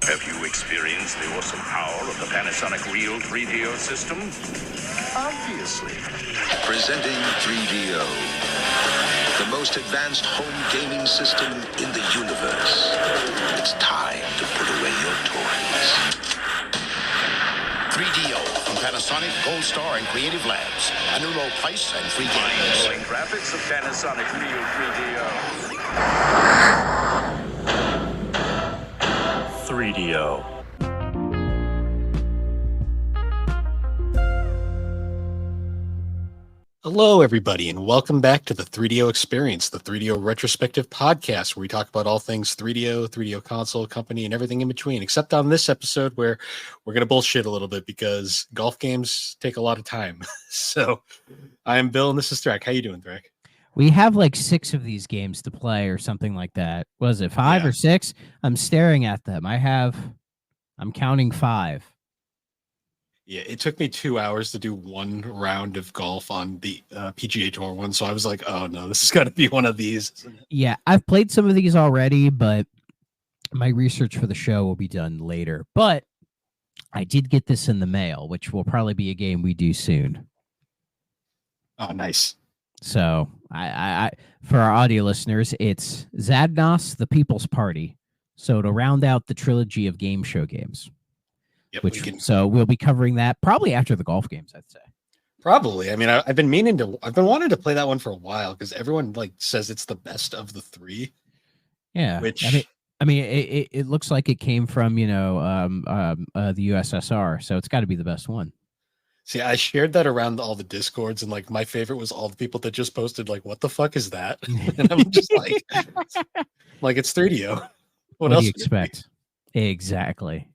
Have you experienced the awesome power of the Panasonic Real 3DO system? Obviously. Presenting 3DO, the most advanced home gaming system in the universe. It's time to put away your toys. 3DO from Panasonic, Gold Star, and Creative Labs. A new low price and free games. Mind-blowing graphics of Panasonic Real 3DO. 3DO. Hello, everybody, and welcome back to the 3DO Experience, the 3DO retrospective podcast where we talk about all things 3DO, 3DO console, company, and everything in between, except on this episode where we're going to bullshit a little bit because golf games take a lot of time. So I'm Bill, and this is Thrak. How you doing, Thrak? We have like 6 of these games to play or something like that. Was it 5 or 6? I'm staring at them. I'm counting 5. Yeah, it took me 2 hours to do one round of golf on the PGA Tour one, so I was like, oh no, this has got to be one of these. Yeah, I've played some of these already, but my research for the show will be done later. But I did get this in the mail, which will probably be a game we do soon. Oh, nice. So I for our audio listeners, it's Zadnos, the People's Party. So to round out the trilogy of game show games. Yep, So we'll be covering that probably after the golf games, I'd say. Probably. I mean, I've been wanting to play that one for a while because everyone like says it's the best of the 3. Yeah. Which I mean, it looks like it came from the USSR, so it's got to be the best one. See, I shared that around all the Discords, and like my favorite was all the people that just posted like, "What the fuck is that?" And I'm just like it's 3DO. What else do you expect? Exactly.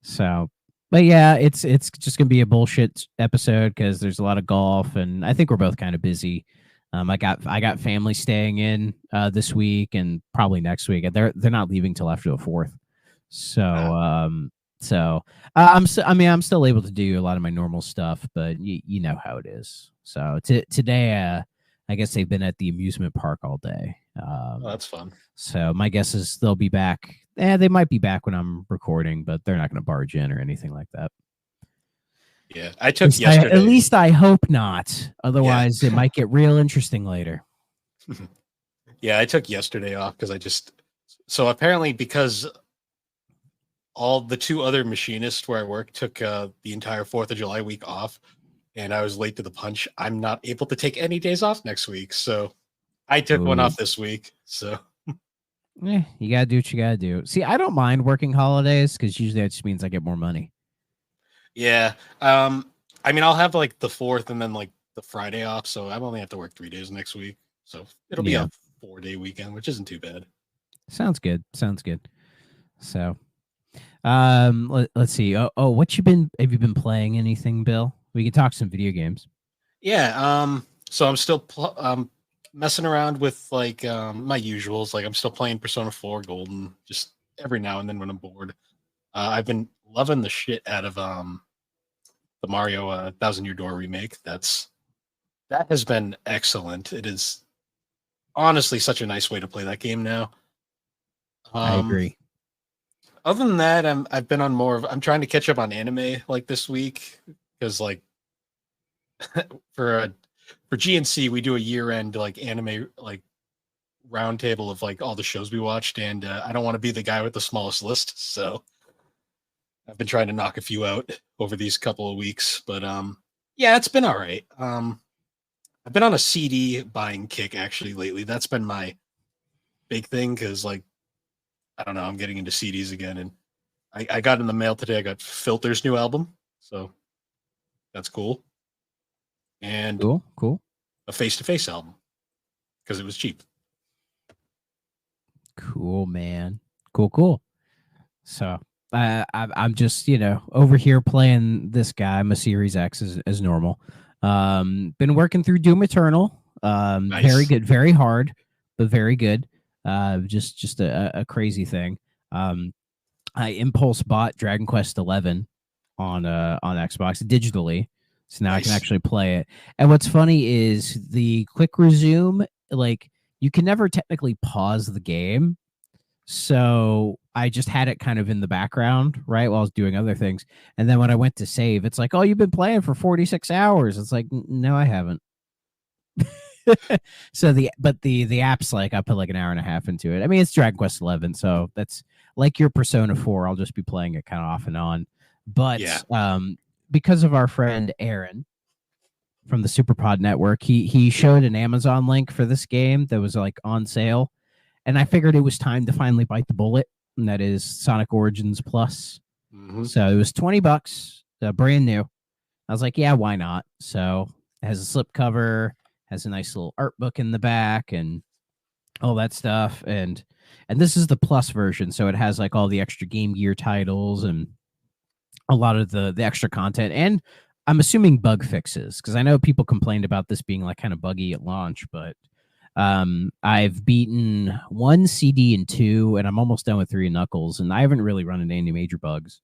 So, but yeah, it's just gonna be a bullshit episode because there's a lot of golf, and I think we're both kind of busy. I got family staying in this week and probably next week. They're not leaving till after the 4th. So I'm still able to do a lot of my normal stuff, but you know how it is. So today, I guess they've been at the amusement park all day. That's fun. So my guess is they'll be back. They might be back when I'm recording, but they're not going to barge in or anything like that. Yeah, I took yesterday. At least I hope not. Otherwise, it might get real interesting later. Yeah, I took yesterday off because so apparently because all the 2 other machinists where I work took the entire 4th of July week off, and I was late to the punch. I'm not able to take any days off next week, so I took one off this week. So you gotta do what you gotta do. See, I don't mind working holidays because usually that just means I get more money. Yeah, I mean, I'll have like the 4th and then like the Friday off, so I only have to work 3 days next week. So it'll be a 4-day weekend, which isn't too bad. Sounds good. So. Let's see. Have you been playing anything, Bill? We can talk some video games. Yeah. So I'm still messing around with like my usuals. Like I'm still playing Persona 4 Golden just every now and then when I'm bored. I've been loving the shit out of the Mario Thousand Year Door remake. That has been excellent. It is honestly such a nice way to play that game now. I agree. Other than that, I've been on I'm trying to catch up on anime like this week because like for GNC we do a year-end like anime like roundtable of like all the shows we watched, and I don't want to be the guy with the smallest list, so I've been trying to knock a few out over these couple of weeks. But yeah, it's been all right. I've been on a CD buying kick actually lately. That's been my big thing because like I don't know, I'm getting into CDs again, and I got in the mail today. I got Filter's new album, so that's cool. And cool. A Face-to-Face album because it was cheap. Cool, man. Cool. So I'm just over here playing this guy. I'm a Series X as normal. Been working through Doom Eternal. Nice. Very good, very hard, but very good. Just a crazy thing. I impulse bought Dragon Quest 11 on Xbox digitally, so now nice. I can actually play it. And what's funny is the quick resume, like you can never technically pause the game, So I just had it kind of in the background, right, while I was doing other things. And then when I went to save, it's like, oh, you've been playing for 46 hours. It's like, no, I haven't. So the app's like I put like an hour and a half into it. I mean, it's Dragon Quest 11, so that's like your Persona 4. I'll just be playing it kind of off and on. But because of our friend Aaron from the Superpod Network, he showed an Amazon link for this game that was like on sale, and I figured it was time to finally bite the bullet, and that is Sonic Origins Plus. Mm-hmm. So it was $20, brand new. I was like, yeah, why not? So it has a slipcover, has a nice little art book in the back, and all that stuff. And this is the Plus version, so it has like all the extra Game Gear titles and a lot of the extra content. And I'm assuming bug fixes, because I know people complained about this being like kind of buggy at launch, but I've beaten 1 CD and 2, and I'm almost done with 3 Knuckles, and I haven't really run into any major bugs.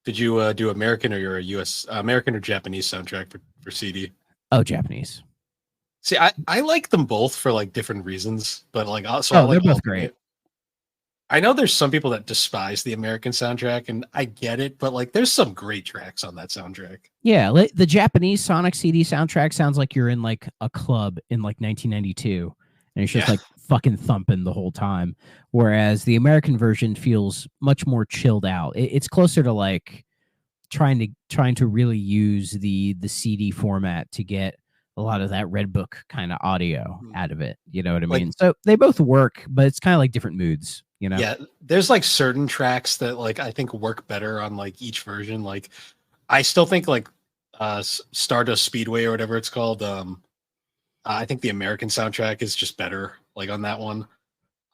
Did you do American or your US American or Japanese soundtrack for CD? Oh, Japanese. See, I like them both for like different reasons, but like they're both great. I know there's some people that despise the American soundtrack, and I get it, but like there's some great tracks on that soundtrack. Yeah, the Japanese Sonic CD soundtrack sounds like you're in like a club in like 1992, and it's just like fucking thumping the whole time. Whereas the American version feels much more chilled out. It's closer to like trying to really use the CD format to get a lot of that Red Book kind of audio out of it. You know what I mean? So they both work, but it's kind of like different moods. You know? Yeah, there's like certain tracks that like I think work better on like each version. Like I still think like Stardust Speedway or whatever it's called. I think the American soundtrack is just better like on that one.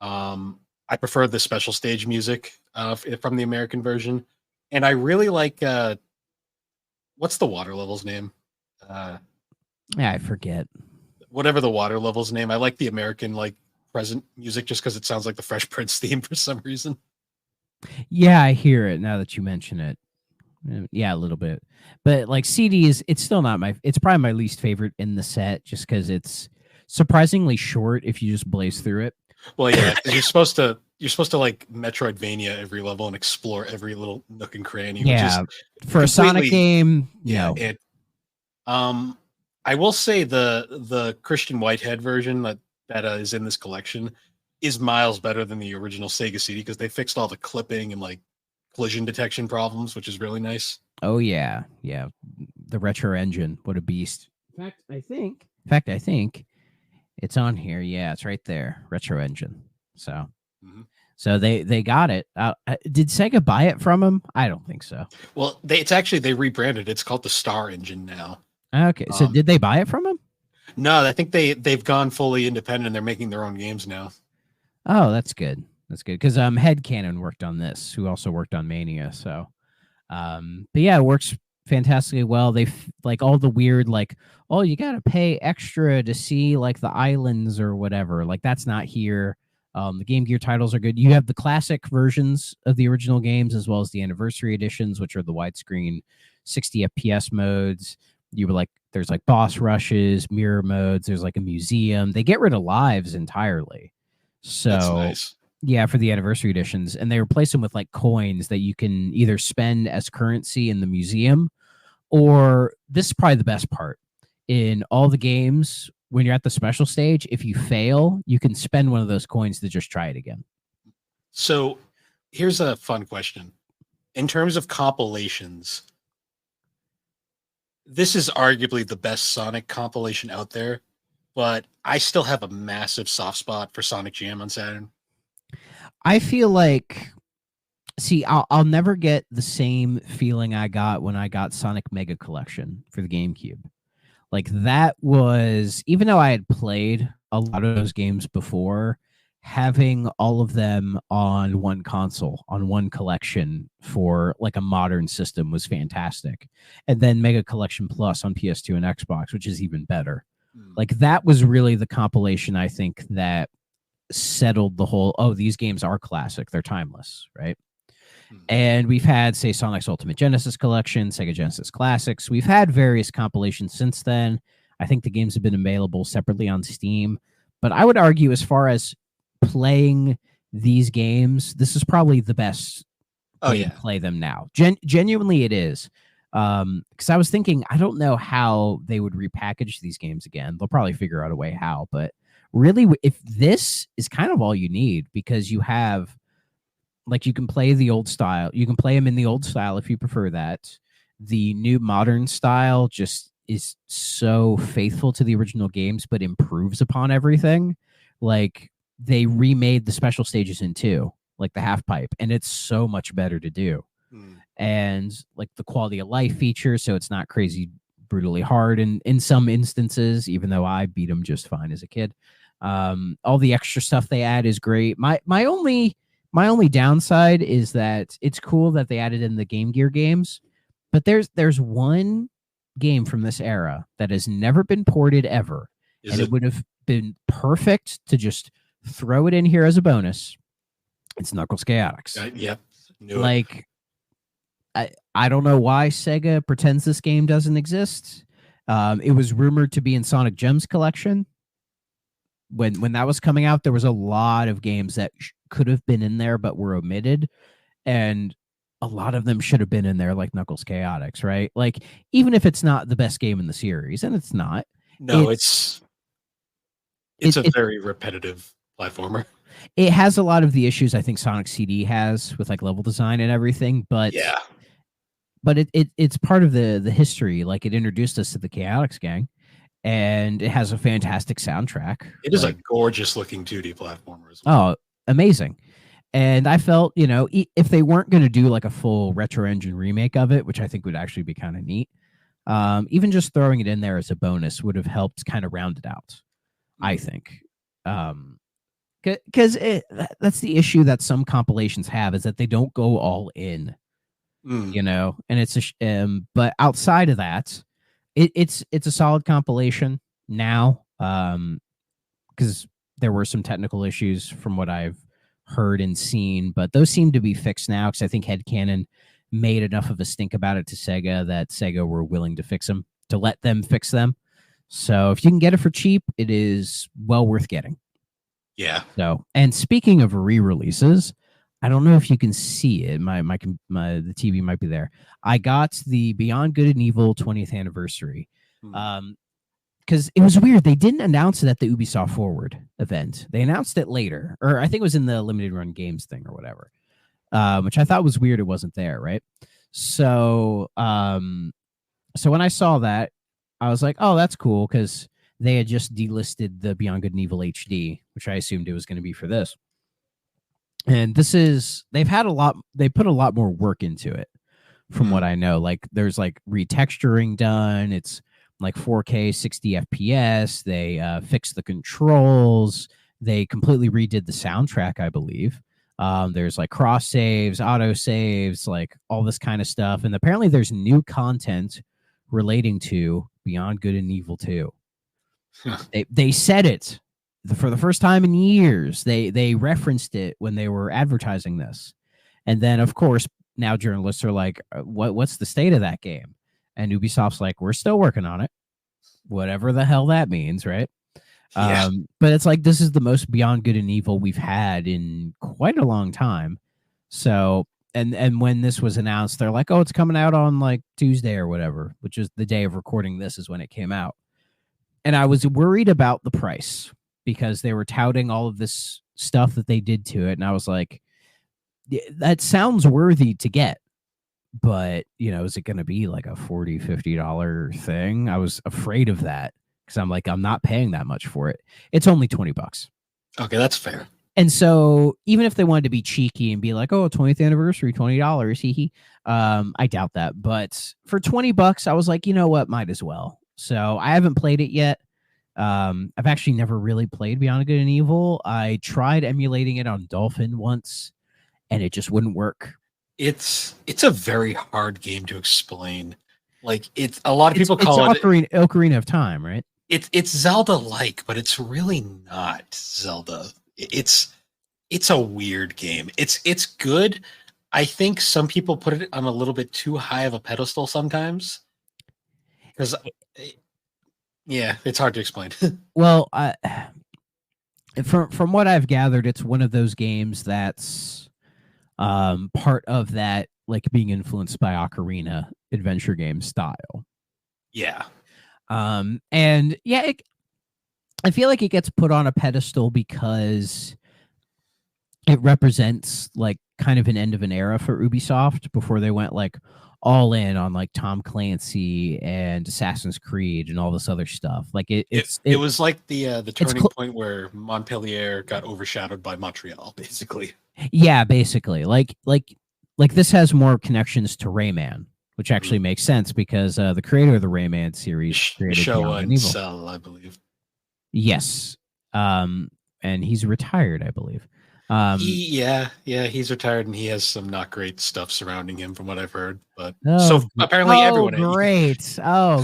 I prefer the special stage music from the American version. And I really like what's the water level's name? Yeah, I forget. Whatever the water level's name. I like the American like present music just because it sounds like the Fresh Prince theme for some reason. Yeah, I hear it now that you mention it. Yeah, a little bit. But like CD it's still not it's probably my least favorite in the set, just because it's surprisingly short if you just blaze through it. Well, yeah, you're supposed to like Metroidvania every level and explore every little nook and cranny. Yeah, which is for a Sonic game. Yeah, no. I will say the Christian Whitehead version that is in this collection is miles better than the original Sega CD, because they fixed all the clipping and like collision detection problems, which is really nice. Oh yeah, the retro engine, what a beast. In fact, I think it's on here. Yeah, it's right there, retro engine. So, so they got it. Did Sega buy it from them? I don't think so. Well, they rebranded. It's called the Star Engine now. Okay, so did they buy it from them? No, I think they've gone fully independent and they're making their own games now. Oh, that's good. That's good, because Headcanon worked on this, who also worked on Mania. So, but yeah, it works fantastically well. They like all the weird like, oh, you got to pay extra to see like the islands or whatever. Like that's not here. The Game Gear titles are good. You have the classic versions of the original games as well as the anniversary editions, which are the widescreen 60 FPS modes. You were like, there's like boss rushes, mirror modes. There's like a museum. They get rid of lives entirely. So that's nice. Yeah, for the anniversary editions, and they replace them with like coins that you can either spend as currency in the museum, or this is probably the best part. In all the games, when you're at the special stage, if you fail, you can spend one of those coins to just try it again. So here's a fun question. In terms of compilations, this is arguably the best Sonic compilation out there, but I still have a massive soft spot for Sonic Jam on Saturn. I feel like, see, I'll never get the same feeling I got when I got Sonic Mega Collection for the GameCube. Like that was, even though I had played a lot of those games before, having all of them on one console, on one collection for like a modern system was fantastic. And then Mega Collection Plus on PS2 and Xbox, which is even better. Like that was really the compilation, I think, that settled the whole, oh, these games are classic, they're timeless, right? And we've had, say, Sonic's Ultimate Genesis Collection, Sega Genesis Classics. We've had various compilations since then. I think the games have been available separately on Steam. But I would argue, as far as playing these games, this is probably the best Oh way yeah. to play them now. Genuinely, it is. Because I was thinking, I don't know how they would repackage these games again. They'll probably figure out a way how, but really, if this is kind of all you need, because you have, like, you can play the old style, you can play them in the old style if you prefer that. The new modern style just is so faithful to the original games, but improves upon everything. Like, they remade the special stages in 2, like the half pipe, and it's so much better to do. And like the quality of life features, so it's not crazy brutally hard in some instances, even though I beat them just fine as a kid. All the extra stuff they add is great. My only downside is that it's cool that they added in the Game Gear games, but there's one game from this era that has never been ported ever, and it would have been perfect to just throw it in here as a bonus. It's Knuckles Chaotix. Yep. Like, I don't know why Sega pretends this game doesn't exist. It was rumored to be in Sonic Gems collection. When that was coming out, there was a lot of games that could have been in there but were omitted, and a lot of them should have been in there, like Knuckles Chaotix, right? Like, even if it's not the best game in the series, and it's not. No, it's a very repetitive platformer. It has a lot of the issues I think Sonic CD has with like level design and everything, but yeah. But it's part of the history. Like, it introduced us to the Chaotix gang, and it has a fantastic soundtrack. It is like, a gorgeous looking 2D platformer as well. Oh, amazing. And I felt, if they weren't going to do like a full retro engine remake of it, which I think would actually be kind of neat, even just throwing it in there as a bonus would have helped kind of round it out, I think. Because that's the issue that some compilations have, is that they don't go all in. And it's but outside of that, it's a solid compilation now, because there were some technical issues from what I've heard and seen, but those seem to be fixed now, because I think Headcanon made enough of a stink about it to Sega that Sega were willing to fix them, to let them fix them. So if you can get it for cheap, it is well worth getting. Yeah. So, and speaking of re-releases, I don't know if you can see it. The TV might be there. I got the Beyond Good and Evil 20th anniversary. Because it was weird. They didn't announce it at the Ubisoft Forward event. They announced it later, or I think it was in the limited run games thing or whatever, which I thought was weird. It wasn't there, right? So, so when I saw that, I was like, oh, that's cool, because they had just delisted the Beyond Good and Evil HD, which I assumed it was going to be for this. And they put a lot more work into it from what I know. Like, there's like retexturing done. It's like 4K 60 FPS. They fixed the controls. They completely redid the soundtrack, I believe. There's like cross saves, auto saves, like all this kind of stuff. And apparently there's new content relating to Beyond Good and Evil 2. They said it for the first time in years. They referenced it when they were advertising this. And then, of course, now journalists are like, what's the state of that game? And Ubisoft's like, we're still working on it. Whatever the hell that means, right? Yeah. But it's like, this is the most Beyond Good and Evil we've had in quite a long time. So, and when this was announced, they're like, oh, it's coming out on like Tuesday or whatever, which is the day of recording this is when it came out. And I was worried about the price, because they were touting all of this stuff that they did to it. And I was like, that sounds worthy to get. But, is it going to be like a $40, $50 thing? I was afraid of that, because I'm like, I'm not paying that much for it. It's only $20. Okay, that's fair. And so even if they wanted to be cheeky and be like, oh, 20th anniversary, $20, hee. I doubt that. But for $20, I was like, you know what? Might as well. So I haven't played it yet. I've actually never really played Beyond Good and Evil. I tried emulating it on Dolphin once, and it just wouldn't work. It's a very hard game to explain. Like, it's a lot of people call it Ocarina of Time, right? It's Zelda-like, but it's really not Zelda. It's a weird game. It's good. I think some people put it on a little bit too high of a pedestal sometimes, because yeah, it's hard to explain. Well, from what I've gathered, it's one of those games that's part of that, like being influenced by Ocarina adventure game style. Yeah. And yeah, I feel like it gets put on a pedestal because it represents like kind of an end of an era for Ubisoft before they went like all in on like Tom Clancy and Assassin's Creed and all this other stuff. Like it was like the turning point where Montpellier got overshadowed by Montreal, basically. Yeah, basically. Like this has more connections to Rayman, which actually makes sense because the creator of the Rayman series created Show Beyond and Evil. Cell, I believe. Yes. And he's retired, I believe. He's retired and he has some not great stuff surrounding him from what I've heard. But apparently everyone. Great.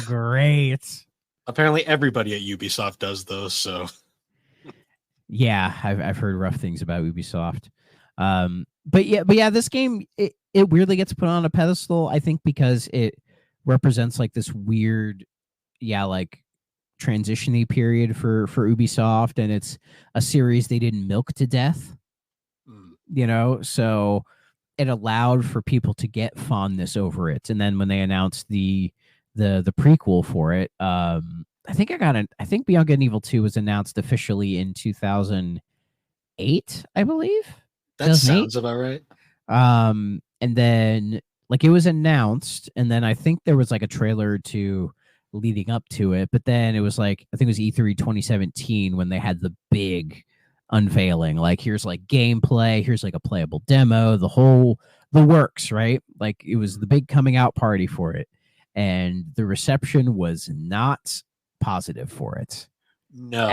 Great. Apparently everybody at Ubisoft does those. So yeah, I've heard rough things about Ubisoft. But yeah, this game it weirdly gets put on a pedestal, I think, because it represents like this weird, like transition-y period for Ubisoft, and it's a series they didn't milk to death. So it allowed for people to get fondness over it. And then when they announced the prequel for it, I think Beyond Good and Evil 2 was announced officially in 2008, I believe. That sounds about right. And then like it was announced, and then I think there was like a trailer or two leading up to it, but then it was like, I think it was E3 2017 when they had the big unveiling, like here's like gameplay, here's like a playable demo, the works, right? Like it was the big coming out party for it, and the reception was not positive for it. No,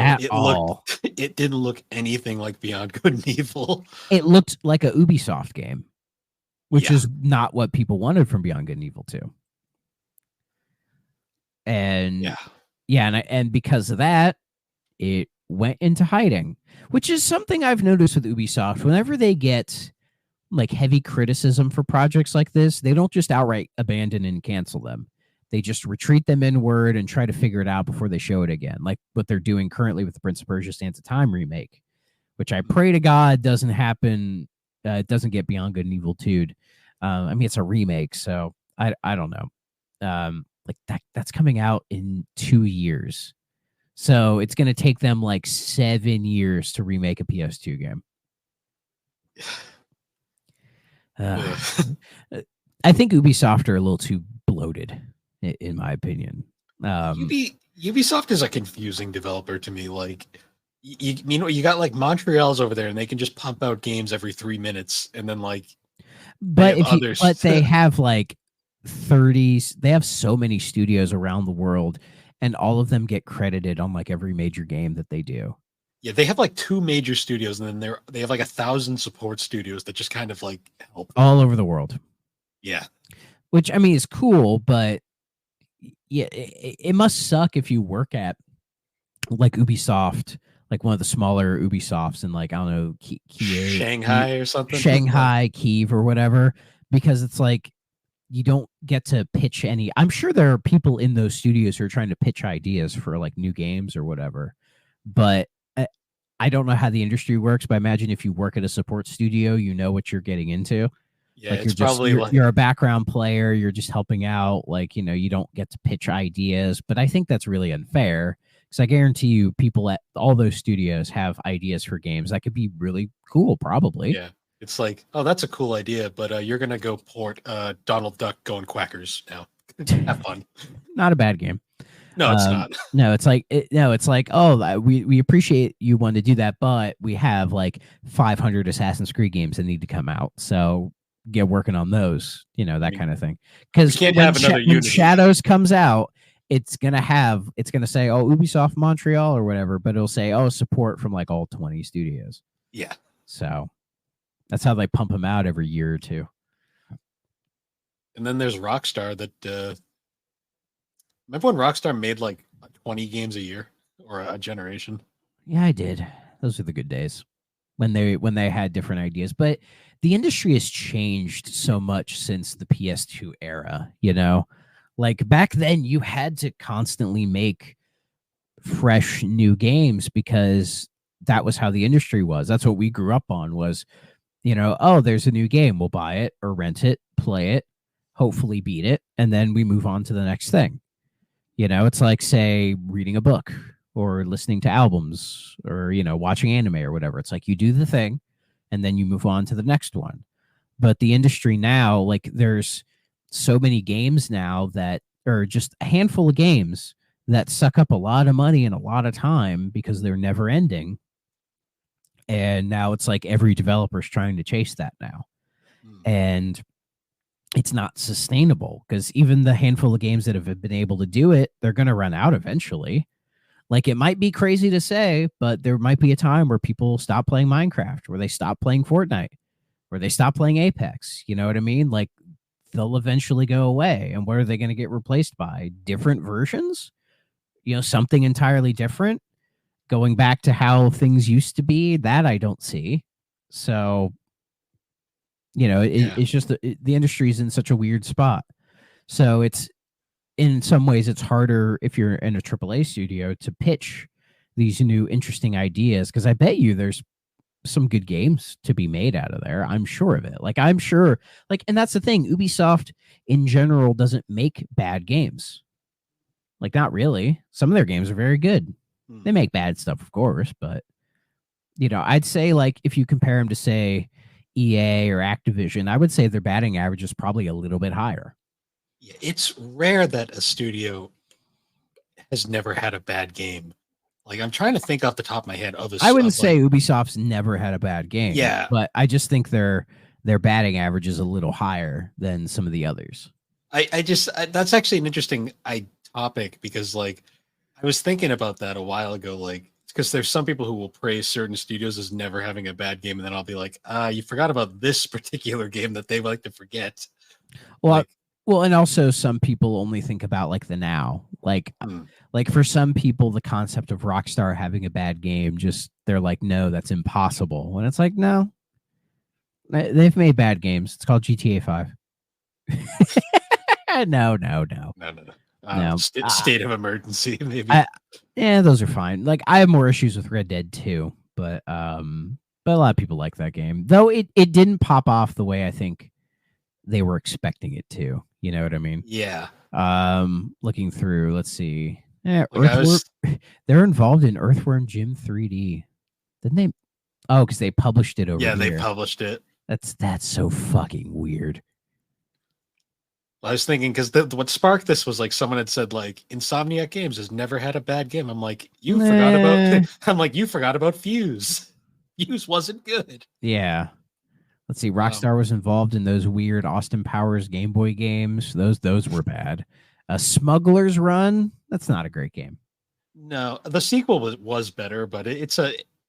it didn't look anything like Beyond Good and Evil. It looked like a Ubisoft game, which is not what people wanted from Beyond Good and Evil 2. And and because of that, it went into hiding, which is something I've noticed with Ubisoft. Whenever they get like heavy criticism for projects like this, they don't just outright abandon and cancel them. They just retreat them inward and try to figure it out before they show it again, like what they're doing currently with the Prince of Persia Sands of Time remake, which I pray to God doesn't happen. It doesn't get Beyond Good and Evil 2'd. I mean, it's a remake, so I don't know. Like that's coming out in 2 years. So it's going to take them like 7 years to remake a PS2 game. I think Ubisoft are a little too bloated, in my opinion. Ubisoft is a confusing developer to me. Like, you got like Montreal's over there, and they can just pump out games every 3 minutes, and then like, but they have like 30s. They have so many studios around the world, and all of them get credited on like every major game that they do. Yeah, they have like 2 major studios, and then they have like 1,000 support studios that just kind of like help all over the world. Yeah, which I mean is cool, but yeah, it must suck if you work at like Ubisoft, like one of the smaller Ubisofts in like, I don't know, Shanghai or something, Shanghai, Kyiv or whatever, because it's like you don't get to pitch any. I'm sure there are people in those studios who are trying to pitch ideas for like new games or whatever, but I don't know how the industry works. But I imagine if you work at a support studio, you know what you're getting into. Yeah, like it's probably you're a background player. You're just helping out. Like, you know, you don't get to pitch ideas. But I think that's really unfair, because I guarantee you people at all those studios have ideas for games that could be really cool, probably. Yeah. It's like, oh, that's a cool idea, but you're going to go port Donald Duck going quackers now. Have fun. Not a bad game. No, it's not. No, it's like, oh, we appreciate you want to do that, but we have like 500 Assassin's Creed games that need to come out. So get working on those, you know, that kind of thing. Because when Shadows comes out, it's gonna say, oh, Ubisoft Montreal or whatever, but it'll say, oh, support from like all 20 studios. Yeah. So that's how they pump them out every year or two. And then there's Rockstar that remember when Rockstar made like 20 games a year or a generation? Yeah, I did. Those were the good days when they had different ideas. But the industry has changed so much since the PS2 era, you know? Like back then you had to constantly make fresh new games because that was how the industry was. That's what we grew up on was, oh, there's a new game. We'll buy it or rent it, play it, hopefully beat it, and then we move on to the next thing. It's like, say, reading a book or listening to albums or, watching anime or whatever. It's like you do the thing and then you move on to the next one. But the industry now, like there's so many games now that, or just a handful of games that suck up a lot of money and a lot of time because they're never ending. And now it's like every developer's trying to chase that now. And it's not sustainable because even the handful of games that have been able to do it, they're going to run out eventually. Like it might be crazy to say, but there might be a time where people stop playing Minecraft, where they stop playing Fortnite, where they stop playing Apex. You know what I mean? Like they'll eventually go away. And what are they going to get replaced by? Different versions? Something entirely different? Going back to how things used to be? That I don't see. So it's just the industry is in such a weird spot. So it's in some ways it's harder if you're in a AAA studio to pitch these new interesting ideas because I bet you there's some good games to be made out of there. I'm sure of it. I'm sure and that's the thing. Ubisoft in general doesn't make bad games. Not really. Some of their games are very good. They make bad stuff, of course, but I'd say if you compare them to say EA or Activision, I would say their batting average is probably a little bit higher. Yeah, it's rare that a studio has never had a bad game. I'm trying to think off the top of my head of I wouldn't say Ubisoft's never had a bad game. Yeah, but I just think their batting average is a little higher than some of the others. That's actually an interesting topic because I was thinking about that a while ago. Because there's some people who will praise certain studios as never having a bad game, and then I'll be like, you forgot about this particular game that they like to forget. Well, and also some people only think about the now. For some people, the concept of Rockstar having a bad game, they're like, no, that's impossible. And it's like, no, they've made bad games. It's called GTA 5. No. No. State of emergency, maybe. Those are fine. I have more issues with Red Dead 2, but a lot of people like that game. Though it didn't pop off the way I think they were expecting it to. You know what I mean? Yeah. Looking through, let's see. They're involved in Earthworm Jim 3D. Didn't they? Oh, because they published it over here. Yeah, they published it. That's so fucking weird. I was thinking because what sparked this was someone had said Insomniac Games has never had a bad game. I'm like, you forgot about. I'm like, you forgot about Fuse. Fuse wasn't good. Yeah. Let's see. Rockstar was involved in those weird Austin Powers Game Boy games. Those were bad. A Smuggler's Run. That's not a great game. No, the sequel was better, but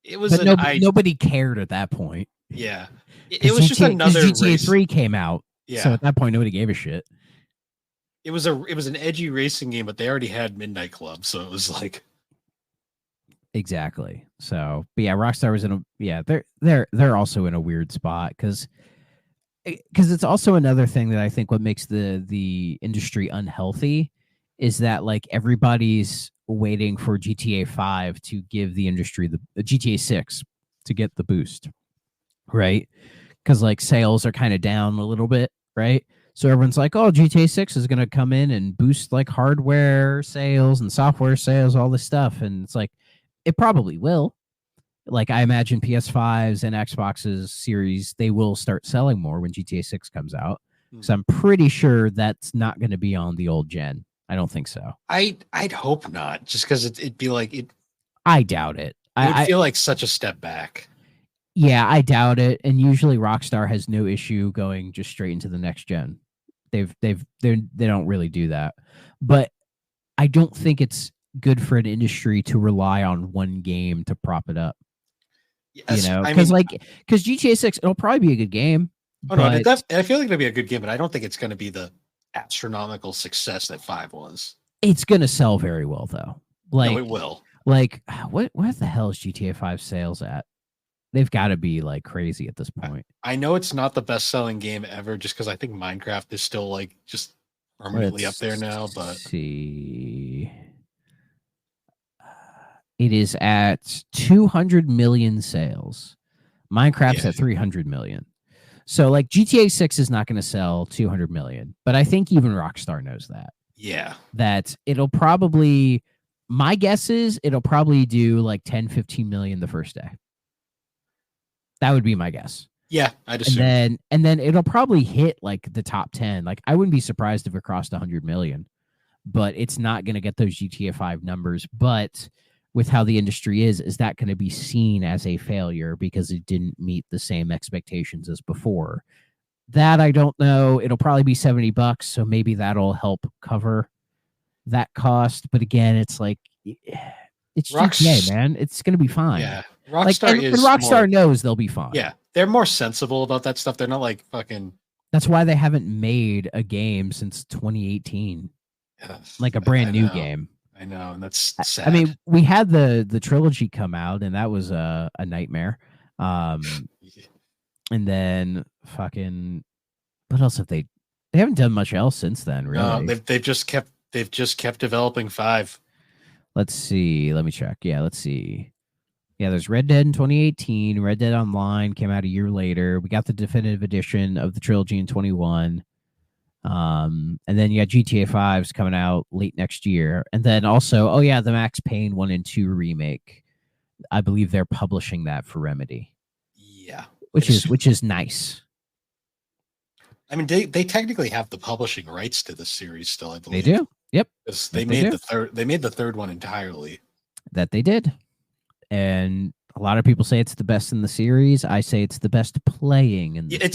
nobody cared at that point. Yeah, it was just another GTA 3 came out. Yeah. So at that point, nobody gave a shit. It was an edgy racing game, but they already had Midnight Club, so it was exactly. So, but yeah, Rockstar was they're also in a weird spot because it's also another thing that I think what makes the industry unhealthy is that everybody's waiting for GTA 5 to give the industry the GTA 6 to get the boost, right? Because sales are kind of down a little bit, right? So everyone's like, oh, GTA 6 is going to come in and boost hardware sales and software sales, all this stuff. And it's it probably will. I imagine PS5s and Xboxes series, they will start selling more when GTA 6 comes out. So I'm pretty sure that's not going to be on the old gen. I don't think so. I'd hope not, just because it'd be it. I doubt it. It would feel like such a step back. Yeah, I doubt it. And usually Rockstar has no issue going just straight into the next gen. They don't really do that. But I don't think it's good for an industry to rely on one game to prop it up. Yes, because GTA 6, it'll probably be a good game. Oh no, I feel like it'll be a good game, but I don't think it's going to be the astronomical success that 5 was. It's going to sell very well, though. No, it will. What the hell is GTA 5 sales at? They've got to be crazy at this point. I know it's not the best selling game ever, just because I think Minecraft is still just permanently up there now. But see, It is at 200 million sales. Minecraft's Yeah. at 300 million. So like GTA 6 is not going to sell 200 million, but I think even Rockstar knows Yeah. that it'll probably, my guess is it'll probably do like 10, 15 million the first day. That would be my guess. Yeah, I'd assume. And then it'll probably hit like the top 10. Like I wouldn't be surprised if it crossed 100 million, but it's not going to get those GTA 5 numbers. But with how the industry is that going to be seen as a failure because it didn't meet the same expectations as before? That I don't know. It'll probably be $70, so maybe that'll help cover that cost. But again, it's like it's GTA, man. It's going to be fine. Yeah. Like, Rockstar and Rockstar knows they'll be fine. Yeah. They're more sensible about that stuff. They're not like fucking. That's why they haven't made a game since 2018, like a brand new game. I know, and that's sad. I mean, we had the trilogy come out, and that was a nightmare. And then fucking, what else have they? They haven't done much else since then, really. No, they've just kept developing 5. Let's see. Let me check. Yeah, let's see. Yeah, there's Red Dead in 2018. Red Dead Online came out a year later. We got the definitive edition of the trilogy in 21. And then you got GTA 5's coming out late next year. And then also, the Max Payne 1 and 2 remake. I believe they're publishing that for Remedy. Yeah. Which is nice. I mean, they technically have the publishing rights to this series still, I believe. They do. Yep. Because they made the third one entirely. That they did. And a lot of people say it's the best in the series. I say it's the best playing in the series.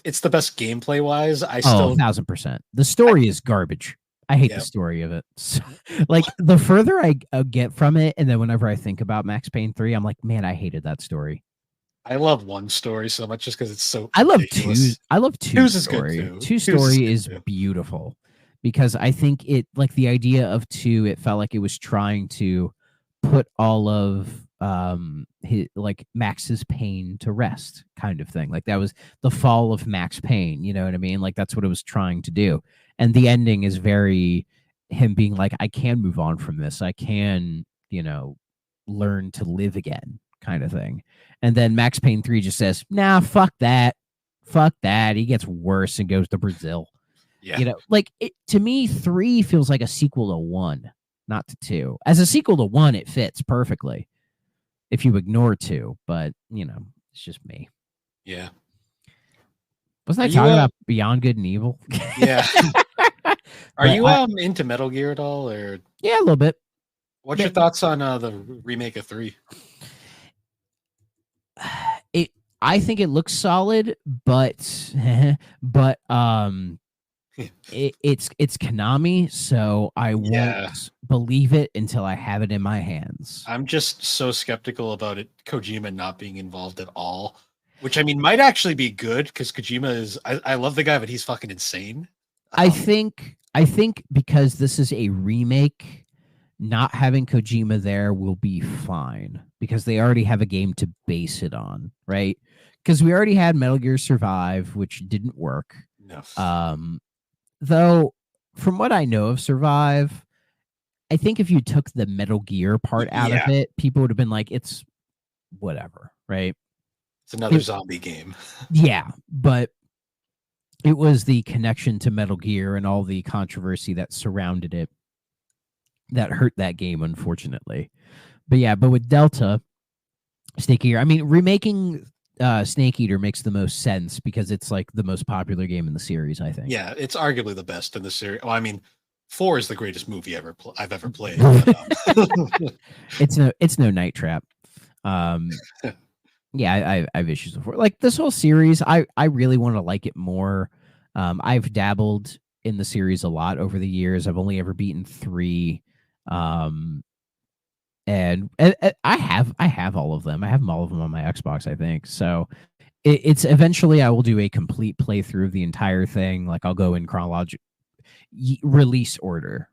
It's the best gameplay wise. 1,000%. The story is garbage. I hate the story of it. So, like the further I get from it, and then whenever I think about Max Payne 3, I'm like, man, I hated that story. I love 1 story so much just because it's so I love ridiculous. 2. I love 2's story. Is good too. 2's story is beautiful because I think it, like the idea of 2, it felt like it was trying to put all of his, like Max's pain to rest, kind of thing. Like that was the fall of Max Payne, you know what I mean? Like that's what it was trying to do. And the ending is very him being like, I can move on from this. I can, learn to live again, kind of thing. And then Max Payne 3 just says, nah, fuck that. Fuck that. He gets worse and goes to Brazil. Yeah. Like to me, 3 feels like a sequel to 1, not to 2. As a sequel to 1, it fits perfectly if you ignore 2, but it's just me. Yeah. Wasn't I talking about Beyond Good and Evil? Yeah. Are you into Metal Gear at all, or? Yeah, a little bit. What's your thoughts on the remake of 3? I think it looks solid, but it's Konami, so I won't believe it until I have it in my hands. I'm just so skeptical about it, Kojima not being involved at all, which I mean might actually be good because Kojima is. I love the guy, but he's fucking insane. I think because this is a remake, not having Kojima there will be fine because they already have a game to base it on, right? Because we already had Metal Gear Survive, which didn't work. No. Though, from what I know of Survive, I think if you took the Metal Gear part out of it, people would have been like, it's whatever, right? It's another zombie game. Yeah, but it was the connection to Metal Gear and all the controversy that surrounded it that hurt that game, unfortunately. But with Delta, Snake Eater, I mean, remaking Snake Eater makes the most sense because it's like the most popular game in the series, I think. Yeah, it's arguably the best in the series. Well, I mean, 4 is the greatest movie I've ever played. But, it's no Night Trap. Yeah, I have issues with 4. Like this whole series, I really want to like it more. I've dabbled in the series a lot over the years. I've only ever beaten 3. And I have all of them. I have all of them on my Xbox, I think. So it's eventually I will do a complete playthrough of the entire thing. Like I'll go in chronological release order.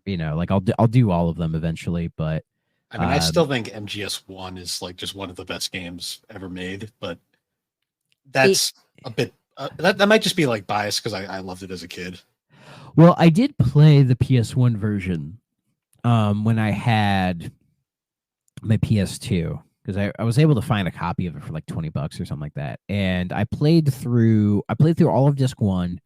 Like I'll do all of them eventually. But I mean, I still think MGS1 is like just one of the best games ever made. But that's a bit that might just be like biased because I loved it as a kid. Well, I did play the PS1 version when I had my PS2 because I was able to find a copy of it for like $20 or something like that. And I played through all of disc 1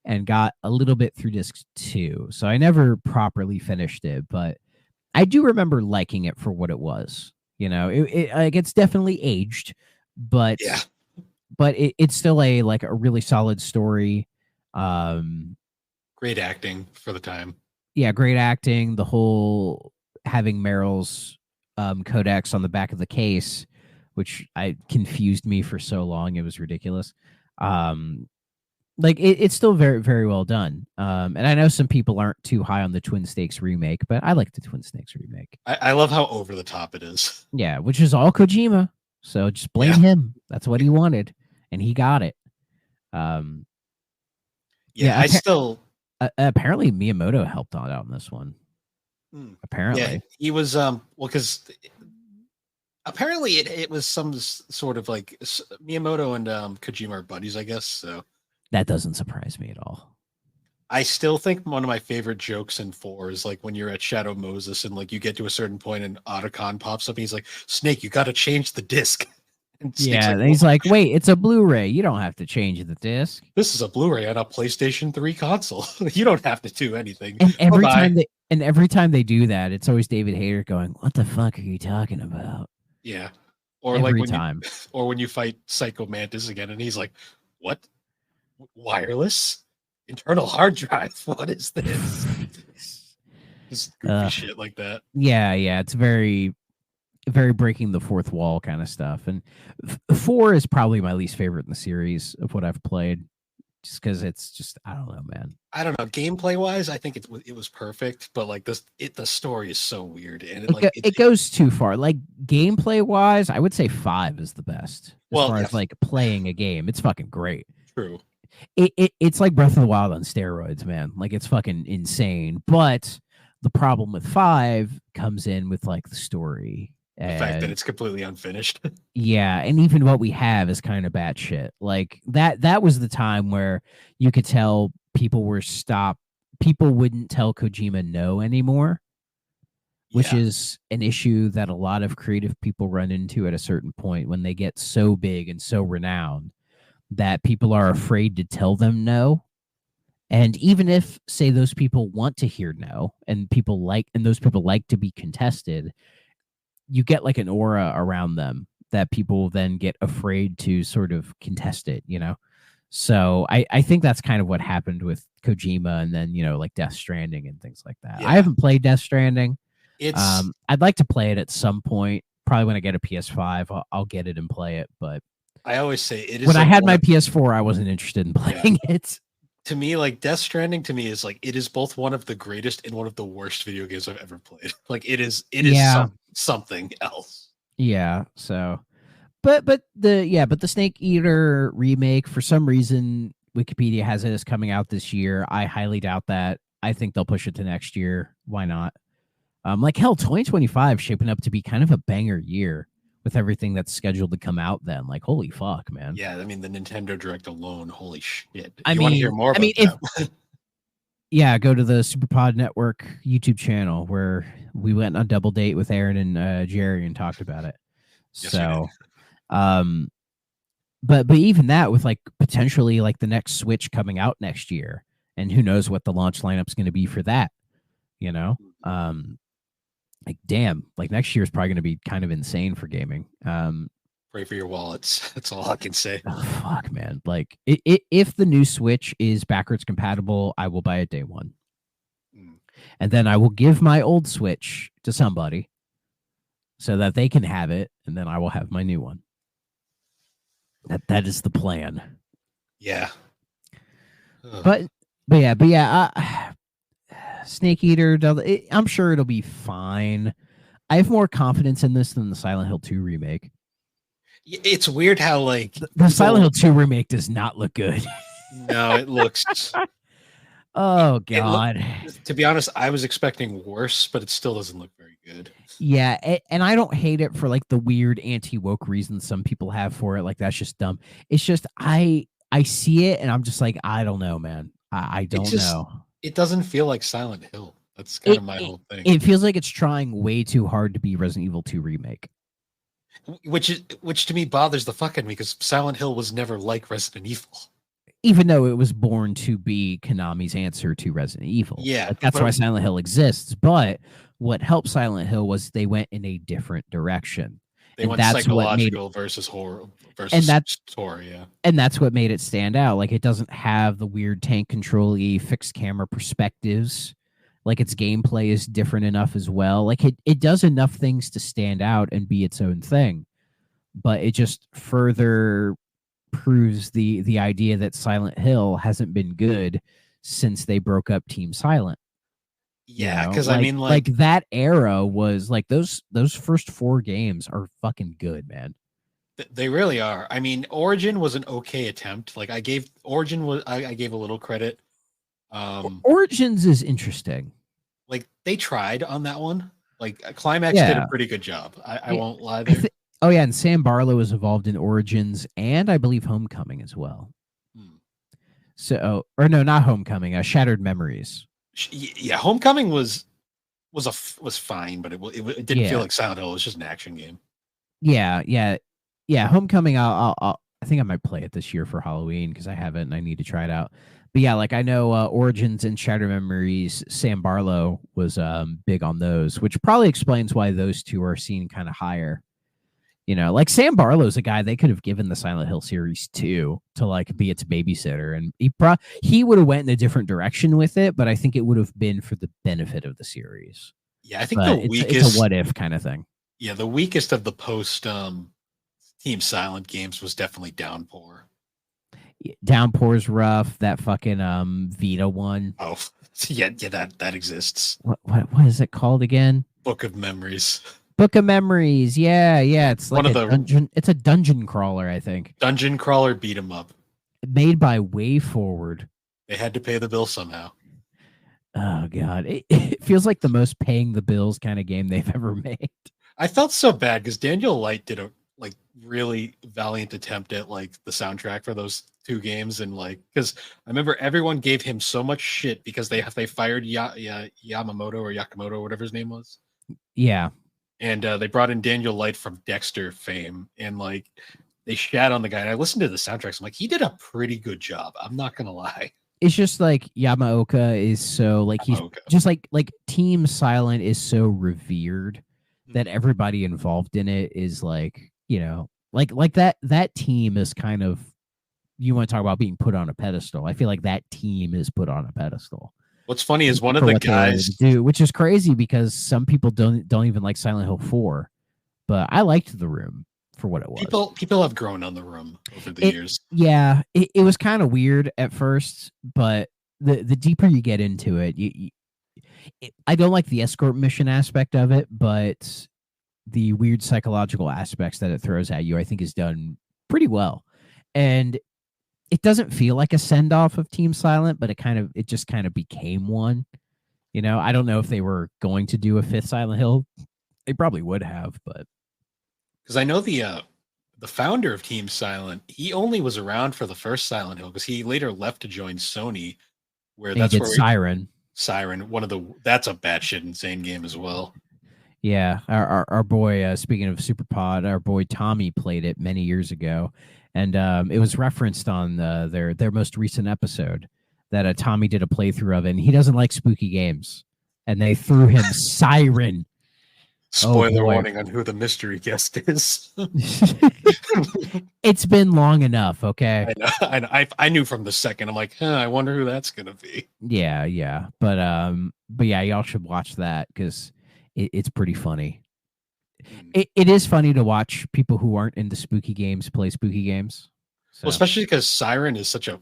and got a little bit through disc 2. So I never properly finished it, but I do remember liking it for what it was. Like it's definitely aged, but Yeah. it's still a really solid story. Great acting for the time. Yeah, great acting. The whole having Meryl's codex on the back of the case, which I confused me for so long, it was ridiculous. It's still very, very well done. And I know some people aren't too high on the Twin Snakes remake, but I like the Twin Snakes remake. I love how over the top it is. Yeah, which is all Kojima. So just blame him. That's what he wanted, and he got it. I still apparently Miyamoto helped out on this one. Apparently, he was because apparently it was some sort of like Miyamoto and Kojima are buddies, I guess. So that doesn't surprise me at all. I still think one of my favorite jokes in 4 is like when you're at Shadow Moses and like you get to a certain point and Otacon pops up and he's like, Snake, you got to change the disc. And he's like, wait, it's a Blu-ray. You don't have to change the disc. This is a Blu-ray on a PlayStation 3 console. You don't have to do anything. And every time they do that, it's always David Hayter going, "What the fuck are you talking about?" Yeah. Or every like time. When you fight Psycho Mantis again, and he's like, "What? Wireless? Internal hard drive? What is this?" Just goofy shit like that. Yeah, it's very, very breaking the fourth wall kind of stuff. And 4 is probably my least favorite in the series of what I've played, just because it's just, I don't know, man. I don't know. Gameplay wise, I think it was perfect, but like the story is so weird, and it goes too far. Like gameplay wise, I would say 5 is the best as far as like playing a game. It's fucking great. True. It's like Breath of the Wild on steroids, man. Like it's fucking insane. But the problem with 5 comes in with like the story. The fact that it's completely unfinished. Yeah, and even what we have is kind of batshit. Like that was the time where you could tell people wouldn't tell Kojima no anymore, which is an issue that a lot of creative people run into at a certain point when they get so big and so renowned that people are afraid to tell them no. And even if, say, those people want to hear no, and those people like to be contested, you get like an aura around them that people then get afraid to sort of contest it, So I think that's kind of what happened with Kojima and then, like Death Stranding and things like that. I haven't played Death Stranding. I'd like to play it at some point. Probably when I get a PS5, I'll get it and play it. But I always say it is. When I had my PS4, I wasn't interested in playing it. To me, like Death Stranding to me is like it is both one of the greatest and one of the worst video games I've ever played. Like it is something else. Yeah. So, but the Snake Eater remake, for some reason Wikipedia has it as coming out this year. I highly doubt that. I think they'll push it to next year. Why not? Like hell, 2025 shaping up to be kind of a banger year with everything that's scheduled to come out then. Like, holy fuck, man. Yeah, I mean, the Nintendo Direct alone, holy shit. I want to hear more about that? Yeah, go to the Superpod Network YouTube channel where we went on a double date with Aaron and Jerry and talked about it. Yes, so, but even that with like potentially like the next Switch coming out next year, and who knows what the launch lineup's going to be for that, like damn, like next year is probably going to be kind of insane for gaming. Pray for your wallets. That's all I can say. Oh, fuck, man. Like if the new Switch is backwards compatible, I will buy it day one. And then I will give my old Switch to somebody so that they can have it, and then I will have my new one. That is the plan. Yeah. But yeah, Snake Eater, I'm sure it'll be fine. I have more confidence in this than the Silent Hill 2 remake. It's weird how like the Silent Hill 2 remake does not look good. No, it looks oh god. To be honest, I was expecting worse, but it still doesn't look very good. Yeah, and I don't hate it for like the weird anti-woke reasons some people have for it. Like that's just dumb. It's just I see it and I'm just like, I don't know, man. I don't know. It doesn't feel like Silent Hill That's kind of my whole thing. It feels like it's trying way too hard to be Resident Evil 2 remake. Which to me bothers the fuck out of me because Silent Hill was never like Resident Evil. Even though it was born to be Konami's answer to Resident Evil. Yeah. Like, that's why Silent Hill exists. But what helped Silent Hill was they went in a different direction. They went psychological versus horror versus story, yeah. And that's what made it stand out. Like, it doesn't have the weird tank control-y fixed camera perspectives. Like, its gameplay is different enough as well. Like, it does enough things to stand out and be its own thing. But it just further proves the idea that Silent Hill hasn't been good since they broke up Team Silent. Yeah, because like, I mean, like that era was like those first 4 games are fucking good, man. They really are. I mean, Origin was an okay attempt. Like I gave a little credit. Origins is interesting. Like they tried on that one. Like Climax did a pretty good job. I won't lie there. Oh yeah, and Sam Barlow was involved in Origins and I believe Homecoming as well. So, or no, not Homecoming. Shattered Memories. Yeah, Homecoming was fine, but it didn't feel like Silent Hill. It was just an action game. Yeah. Homecoming. I think I might play it this year for Halloween because I haven't and I need to try it out. But yeah, like I know Origins and Shattered Memories. Sam Barlow was big on those, which probably explains why those two are seen kind of higher. You know, like Sam Barlow's a guy they could have given the Silent Hill series to like be its babysitter, and he would have went in a different direction with it, but I think it would have been for the benefit of the series. Yeah, I think it's a what if kind of thing. Yeah, the weakest of the post Team Silent games was definitely Downpour. Downpour's rough. That fucking Vita one. Oh, yeah, that exists. What is it called again? Book of Memories. Book of Memories, yeah. It's like dungeon. It's a dungeon crawler, I think. Dungeon crawler beat 'em up. Made by Way Forward. They had to pay the bill somehow. Oh god, it feels like the most paying the bills kind of game they've ever made. I felt so bad because Daniel Light did a really valiant attempt at like the soundtrack for those 2 games, and like because I remember everyone gave him so much shit because they fired Yamamoto or Yakamoto, whatever his name was. Yeah. And they brought in Daniel Light from Dexter fame, and like they shat on the guy. And I listened to the soundtracks. I'm like, he did a pretty good job. I'm not gonna lie. It's just like Yamaoka is so like he's just like Team Silent is so revered that everybody involved in it is like, you know, like that team is kind of, you want to talk about being put on a pedestal. I feel like that team is put on a pedestal. What's funny is one of the guys which is crazy because some people don't even like Silent Hill 4, but I liked The Room for what it was. People have grown on The Room over the years. Yeah, it was kind of weird at first, but the deeper you get into it, I don't like the escort mission aspect of it, but the weird psychological aspects that it throws at you, I think, is done pretty well. And it doesn't feel like a send off of Team Silent, but it just kind of became one. You know, I don't know if they were going to do a 5th Silent Hill. They probably would have, but because I know the founder of Team Silent, he only was around for the first Silent Hill because he later left to join Sony, where that's where Siren. That's a batshit insane game as well. Yeah, our boy, speaking of Superpod, our boy Tommy played it many years ago, and it was referenced on their most recent episode that Tommy did a playthrough of it, and he doesn't like spooky games, and they threw him Siren. Spoiler warning on who the mystery guest is. It's been long enough, okay? I knew from the second. I'm like, I wonder who that's gonna be. Yeah, but yeah, y'all should watch that because it's pretty funny. It is funny to watch people who aren't into spooky games play spooky games. So. Well, especially because Siren is such a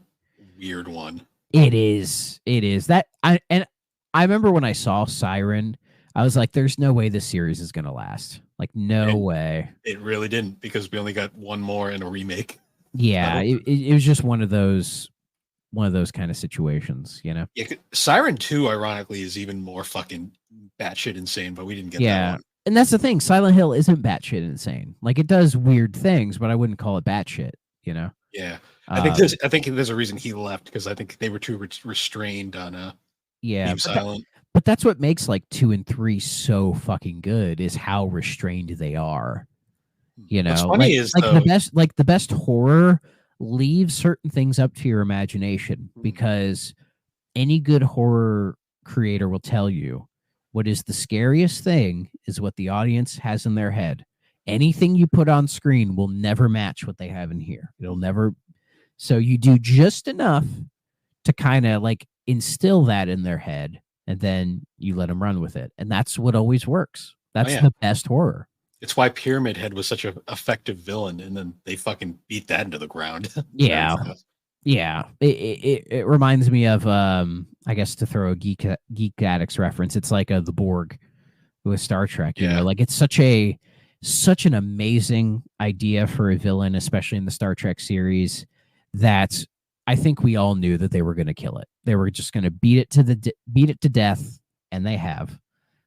weird one. It is. I remember when I saw Siren, I was like, there's no way this series is going to last. Like, no way. It really didn't because we only got one more in a remake. Yeah, it was just one of those kind of situations, you know? Yeah, Siren 2, ironically, is even more fucking batshit insane, but we didn't get that one. And that's the thing. Silent Hill isn't batshit insane. Like, it does weird things, but I wouldn't call it batshit, you know? Yeah. I think there's a reason he left because I think they were too restrained on Team Silent. But that's what makes like 2 and 3 so fucking good is how restrained they are. You What's know, funny is, like though, the best horror leaves certain things up to your imagination, Mhm. because any good horror creator will tell you what is the scariest thing is what the audience has in their head. Anything you put on screen will never match what they have in here. It'll never. So you do just enough to kind of like instill that in their head, and then you let them run with it. And that's what always works. That's yeah. the best horror. It's why Pyramid Head was such an effective villain, and then they fucking beat that into the ground. Very Yeah. fast. Yeah. It reminds me of I guess, to throw a geek addicts reference, it's like the Borg with Star Trek, Yeah. like it's such an amazing idea for a villain, especially in the Star Trek series, that I think we all knew that they were going to kill it. They were just going to beat it to death, and they have.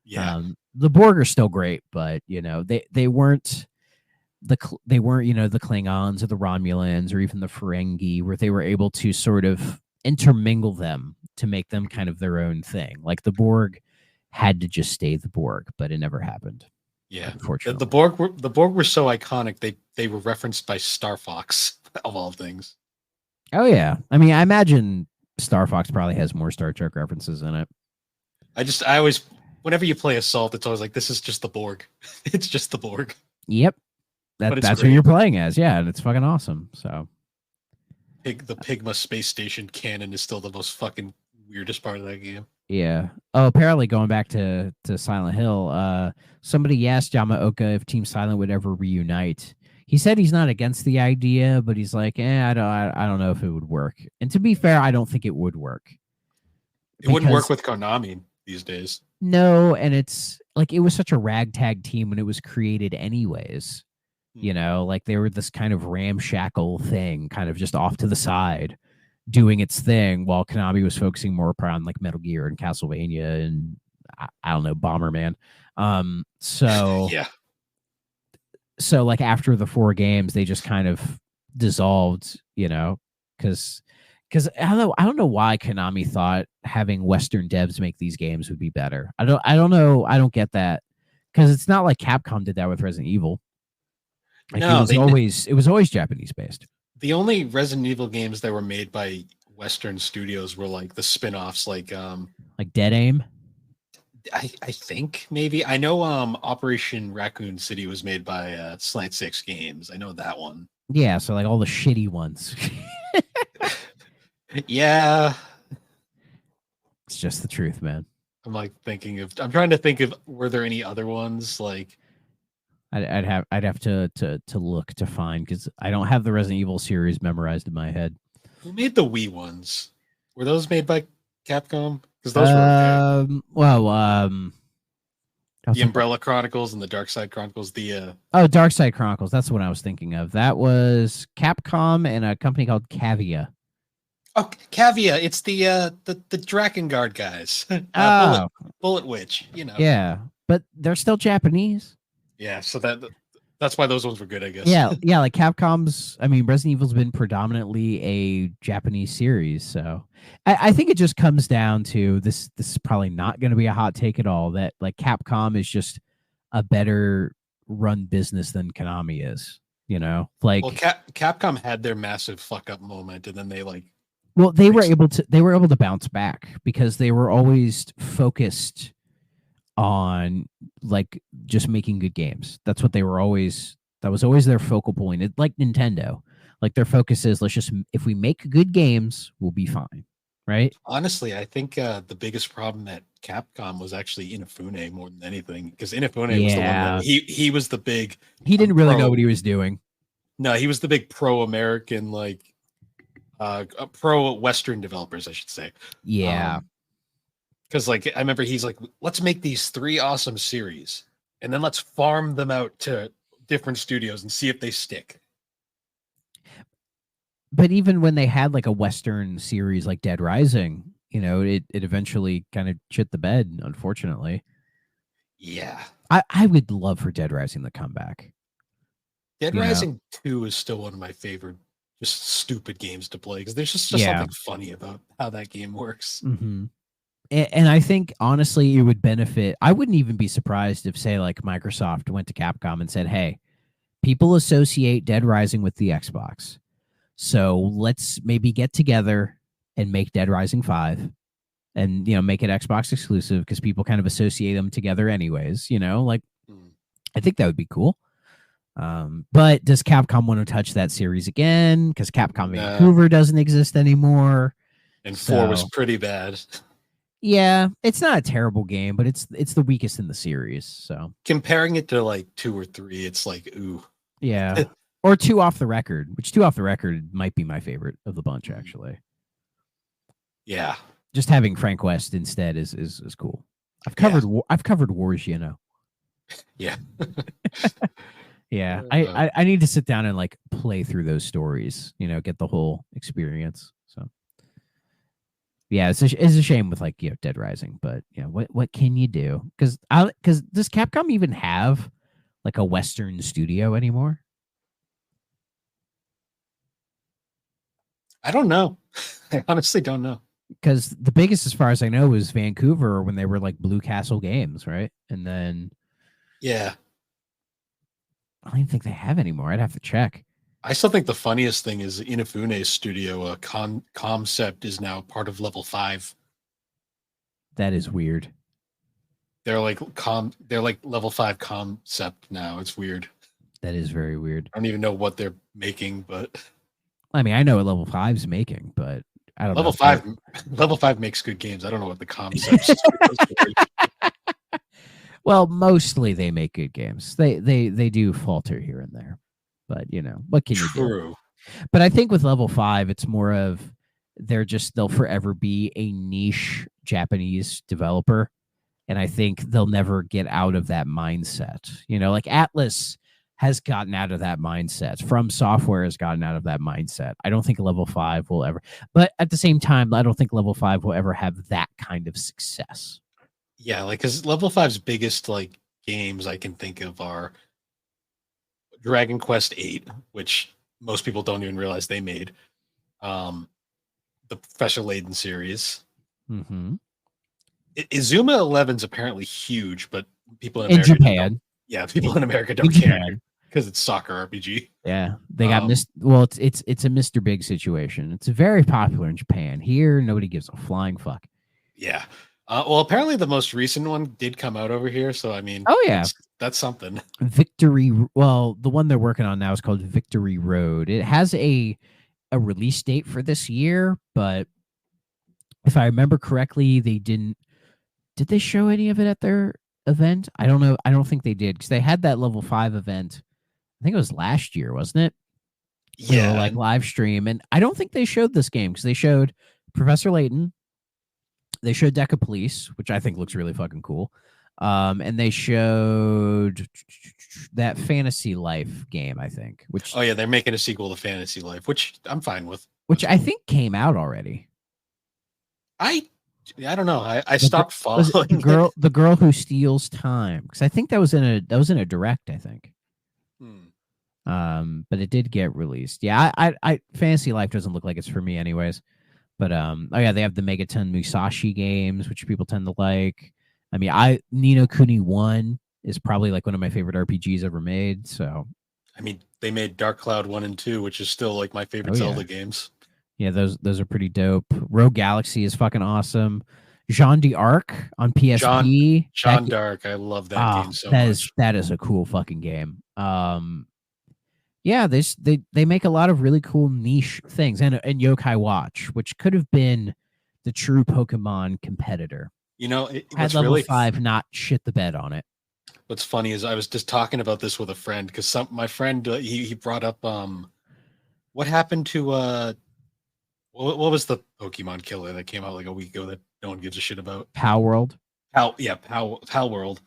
Yeah. The Borg are still great, but they weren't the Klingons or the Romulans or even the Ferengi, where they were able to sort of intermingle them to make them kind of their own thing. Like the Borg had to just stay the Borg, but it never happened. Yeah. The Unfortunately. Borg were so iconic. They were referenced by Star Fox of all things. Oh yeah. I mean, I imagine Star Fox probably has more Star Trek references in it. I always, whenever you play Assault, it's always like, this is just the Borg. It's just the Borg. Yep. That's who you're playing as. Yeah, and it's fucking awesome. So The Pigma space station canon is still the most fucking weirdest part of that game. yeah. Oh, apparently going back to Silent Hill, somebody asked Yamaoka if Team Silent would ever reunite. He said he's not against the idea, but he's like, I don't know if it would work. And to be fair, I don't think it would work. It wouldn't work with Konami these days. No, and it's like it was such a ragtag team when it was created anyways. Like they were this kind of ramshackle thing, kind of just off to the side, doing its thing, while Konami was focusing more upon like Metal Gear and Castlevania and I don't know, Bomberman. So yeah. So like after the 4 games, they just kind of dissolved, because I don't know why Konami thought having Western devs make these games would be better. I don't know. I don't get that, because it's not like Capcom did that with Resident Evil. Like no, it was always Japanese based. The only Resident Evil games that were made by Western studios were like the spin-offs, like Dead Aim. I think maybe I know Operation Raccoon City was made by Slant 6 Games. I know that one. Yeah, so like all the shitty ones. Yeah. It's just the truth, man. I'm trying to think of, were there any other ones like I'd have to look to find, because I don't have the Resident Evil series memorized in my head. who made the Wii ones? Were those made by Capcom? Because those were okay. The Umbrella Chronicles and the Dark Side Chronicles. Dark Side Chronicles. That's what I was thinking of. That was Capcom and a company called Cavia. Oh, Cavia! It's the Drakengard guys. Bullet Witch. Yeah, but they're still Japanese. Yeah, so that's why those ones were good, I guess. Yeah, like Capcom's. I mean, Resident Evil's been predominantly a Japanese series, so I think it just comes down to this. This is probably not going to be a hot take at all. That like Capcom is just a better run business than Konami is. Like, well, Capcom had their massive fuck up moment, and then they they were able to bounce back, because they were always focused on like just making good games. That was always their focal point. It, like Nintendo, like their focus is, if we make good games, we'll be fine, right? Honestly, I think the biggest problem at Capcom was actually Inafune more than anything, because Inafune was the one that he was the big. He didn't really know what he was doing. No, he was the big pro-American, like pro-Western developers, I should say. Yeah. Because I remember he's like, let's make these 3 awesome series, and then let's farm them out to different studios and see if they stick. But even when they had like a Western series like Dead Rising, it eventually kind of shit the bed, unfortunately. Yeah. I would love for Dead Rising to come back. Dead Rising 2 is still one of my favorite just stupid games to play, because there's just something funny about how that game works. Mm-hmm. And I think honestly, it would benefit. I wouldn't even be surprised if, say, like Microsoft went to Capcom and said, "Hey, people associate Dead Rising with the Xbox, so let's maybe get together and make Dead Rising 5, and make it Xbox exclusive because people kind of associate them together anyways. Like I think that would be cool." But does Capcom want to touch that series again? Because Capcom Vancouver doesn't exist anymore. And 4 was pretty bad. Yeah, it's not a terrible game, but it's the weakest in the series. So comparing it to like 2 or 3, it's like, ooh. Yeah. Or 2 Off the Record, which 2 Off the Record might be my favorite of the bunch, actually. Yeah. Just having Frank West instead is cool. I've covered Wars, Yeah. Yeah. I need to sit down and like play through those stories, get the whole experience. So yeah, it's a shame with like Dead Rising, but what can you do? Because does Capcom even have like a Western studio anymore? I don't know. I honestly don't know. Because the biggest, as far as I know, was Vancouver when they were like Blue Castle Games, right? And then yeah, I don't even think they have anymore. I'd have to check. I still think the funniest thing is Inafune's studio, Concept, is now part of Level 5. That is weird. They're like Level 5 Concept now. It's weird. That is very weird. I don't even know what they're making, but I mean, I know what Level 5's making, but I don't know. Level 5 makes good games. I don't know what the Concept Well, mostly they make good games. They do falter here and there. But what can you do? But I think with Level 5, it's more of they'll forever be a niche Japanese developer. And I think they'll never get out of that mindset. Like Atlas has gotten out of that mindset. From Software has gotten out of that mindset. I don't think Level 5 will ever. But at the same time, I don't think Level 5 will ever have that kind of success. Yeah, like because Level 5's biggest like games I can think of are Dragon Quest VIII, which most people don't even realize they made. The Professor Layton series. Mm-hmm. Izuma 11's apparently huge, but people in America Japan. People in America don't care because it's soccer RPG. Yeah, they got well, it's a Mr. Big situation. It's very popular in Japan. Here, nobody gives a flying fuck. Yeah. Well, apparently the most recent one did come out over here, so I mean, oh yeah, that's something. Victory. Well, the one they're working on now is called Victory Road. It has a release date for this year, but if I remember correctly, they didn't. Did they show any of it at their event? I don't know. I don't think they did because they had that Level 5 event. I think it was last year, wasn't it? Yeah, like live stream, and I don't think they showed this game because they showed Professor Layton. They showed Deca Police, which I think looks really fucking cool. And they showed that Fantasy Life game, I think. Which they're making a sequel to Fantasy Life, which I'm fine with. Which I think came out already. I don't know. I stopped following the girl who steals time, because I think that was in a direct. I think. But it did get released. Yeah, I Fantasy Life doesn't look like it's for me, anyways. But they have the Megaton Musashi games, which people tend to like. I mean, Ni no Kuni 1 is probably like one of my favorite RPGs ever made. So, I mean, they made Dark Cloud 1 and 2, which is still like my favorite Zelda games. Yeah, those are pretty dope. Rogue Galaxy is fucking awesome. Jean d'Arc on PSP. Jean d'Arc, I love that game so much. That is a cool fucking game. Yeah, they make a lot of really cool niche things, and Yokai Watch, which could have been the true Pokemon competitor. Had Level 5 not shit the bed on it. What's funny is I was just talking about this with a friend because my friend he brought up what happened to what was the Pokemon killer that came out like a week ago that no one gives a shit about? Pal World. Pal World.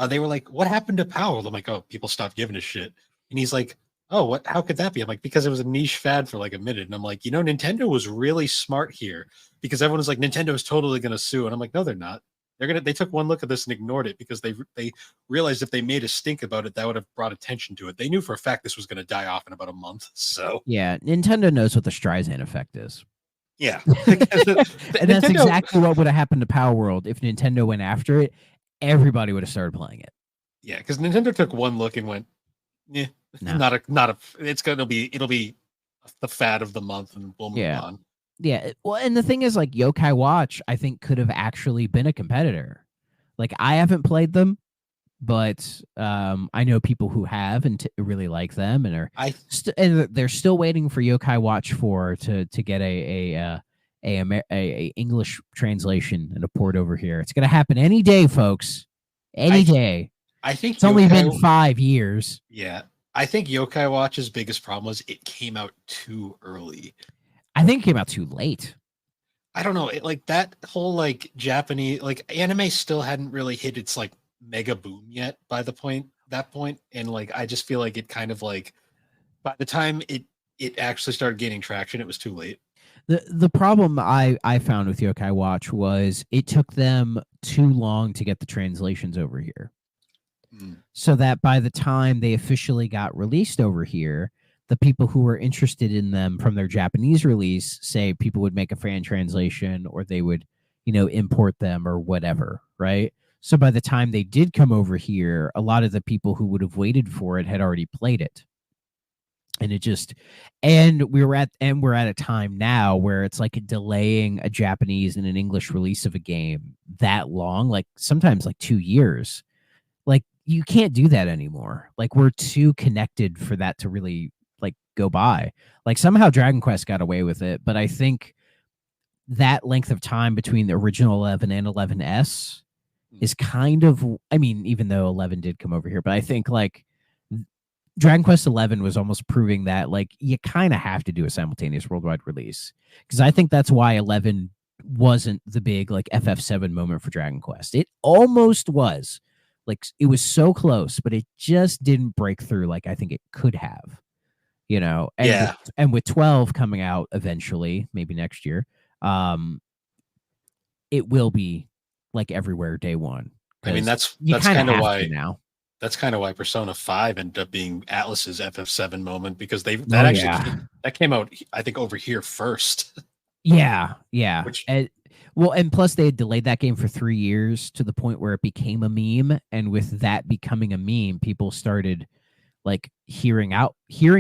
They were like, what happened to Pal World? I'm like, oh, people stopped giving a shit, and he's like, oh, what? How could that be? I'm like, because it was a niche fad for like a minute. And I'm like, Nintendo was really smart here because everyone was like, Nintendo is totally going to sue. And I'm like, no, they're not. They took one look at this and ignored it because they realized if they made a stink about it, that would have brought attention to it. They knew for a fact this was going to die off in about a month. So yeah, Nintendo knows what the Streisand effect is. Yeah. And that's Nintendo- exactly what would have happened to Power World if Nintendo went after it. Everybody would have started playing it. Yeah, because Nintendo took one look and went, yeah, No. not a. It'll be the fad of the month, and we'll move Yeah. on. Yeah. Well, and the thing is, like, Yokai Watch, I think could have actually been a competitor. Like, I haven't played them, but I know people who have and really like them, and are and they're still waiting for Yokai Watch 4 to get a English translation and a port over here. It's gonna happen any day, folks. Any day. I think It's only been 5 years. Yeah, I think Yokai Watch's biggest problem was it came out too early. I think it came out too late. I don't know. It, like that whole like Japanese like anime still hadn't really hit its like mega boom yet by that point, and like I just feel like it kind of like by the time it actually started gaining traction, it was too late. The problem I found with Yokai Watch was it took them too long to get the translations over here. So that by the time they officially got released over here, the people who were interested in them from their Japanese release, say people would make a fan translation or they would, import them or whatever, right? So by the time they did come over here, a lot of the people who would have waited for it had already played it. And we're at a time now where it's like delaying a Japanese and an English release of a game that long, like sometimes like 2 years. Like you can't do that anymore. Like we're too connected for that to really like go by. Like somehow Dragon Quest got away with it, but I think that length of time between the original 11 and 11S is kind of, I mean, even though 11 did come over here, but I think like Dragon Quest 11 was almost proving that like you kind of have to do a simultaneous worldwide release, because I think that's why 11 wasn't the big like FF7 moment for Dragon Quest. It almost was, like it was so close, but it just didn't break through like I think it could have, and with 12 coming out eventually, maybe next year, it will be like everywhere day one. I mean, that's kind of why now. That's kind of why Persona 5 ended up being Atlas's FF7 moment, because that came out, I think, over here first. Yeah. And plus they had delayed that game for 3 years to the point where it became a meme, and with that becoming a meme, people started like hearing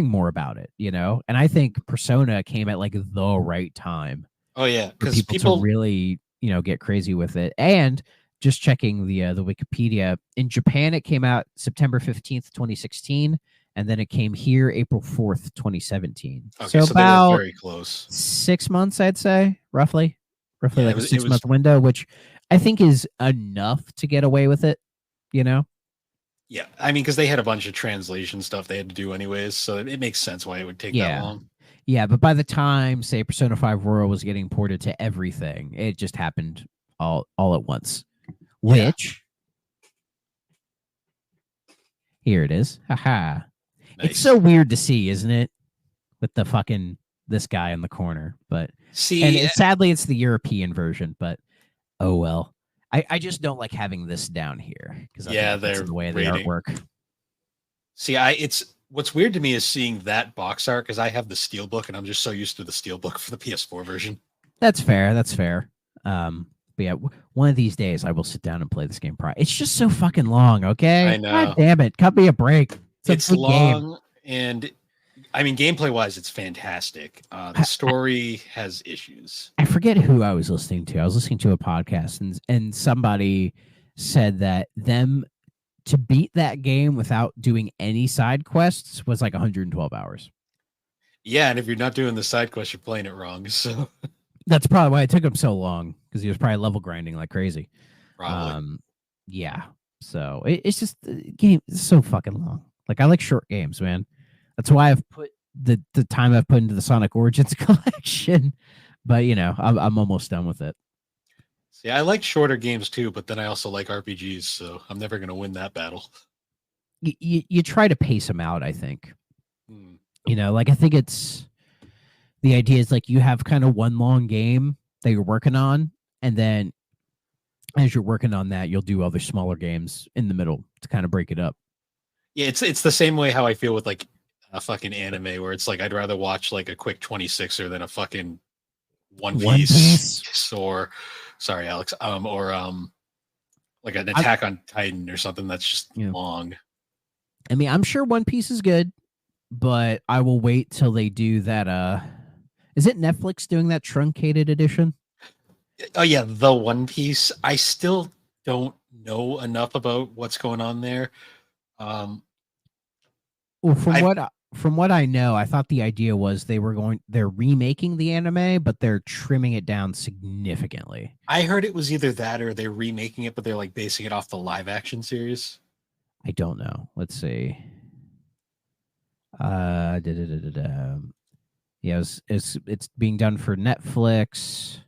more about it, And I think Persona came at like the right time. Oh yeah, because people to really get crazy with it. And just checking the Wikipedia, in Japan it came out September 15th, 2016, and then it came here April 4th, 2017. Okay, so about they were very close. 6 months, I'd say, roughly like a 6-month window, which I think is enough to get away with it, Yeah, I mean, because they had a bunch of translation stuff they had to do anyways, so it makes sense why it would take that long. Yeah, but by the time, say, Persona 5 Royal was getting ported to everything, it just happened all at once. Which, here it is. Haha. Nice. It's so weird to see, isn't it? With the fucking, this guy in the corner. But, sadly, it's the European version, but oh well. I just don't like having this down here, because they're the way the artwork. See, what's weird to me is seeing that box art, because I have the Steelbook, and I'm just so used to the Steelbook for the PS4 version. That's fair. But yeah, one of these days I will sit down and play this game properly. It's just so fucking long, okay? I know. God damn it. Cut me a break. It's long, and I mean, gameplay-wise, it's fantastic. The story has issues. I forget who I was listening to. I was listening to a podcast, and somebody said that them to beat that game without doing any side quests was like 112 hours. Yeah, and if you're not doing the side quest, you're playing it wrong. So that's probably why it took him so long, because he was probably level grinding like crazy. Probably. Yeah. So it's just the game is so fucking long. Like I like short games, man. That's why I've put the time I've put into the Sonic Origins collection. But I'm almost done with it. See, I like shorter games too, but then I also like RPGs, so I'm never gonna win that battle. You try to pace them out, I think. Like I think it's the idea is like you have kind of one long game that you're working on, and then as you're working on that, you'll do other smaller games in the middle to kind of break it up. Yeah, it's the same way how I feel with like a fucking anime, where it's like I'd rather watch like a quick 26er than a fucking One One Piece, Piece. or sorry, Alex, or like an Attack on Titan or something that's just Yeah. long. I mean, I'm sure One Piece is good, but I will wait till they do that. Is it Netflix doing that truncated edition? Oh yeah, the One Piece. I still don't know enough about what's going on there. Um, Well, I from what I know, I thought the idea was they're remaking the anime, but they're trimming it down significantly. I heard it was either that or they're remaking it, but they're like basing it off the live action series. I don't know. Let's see. Da, da, da, da, da. Yeah, it's being done for Netflix,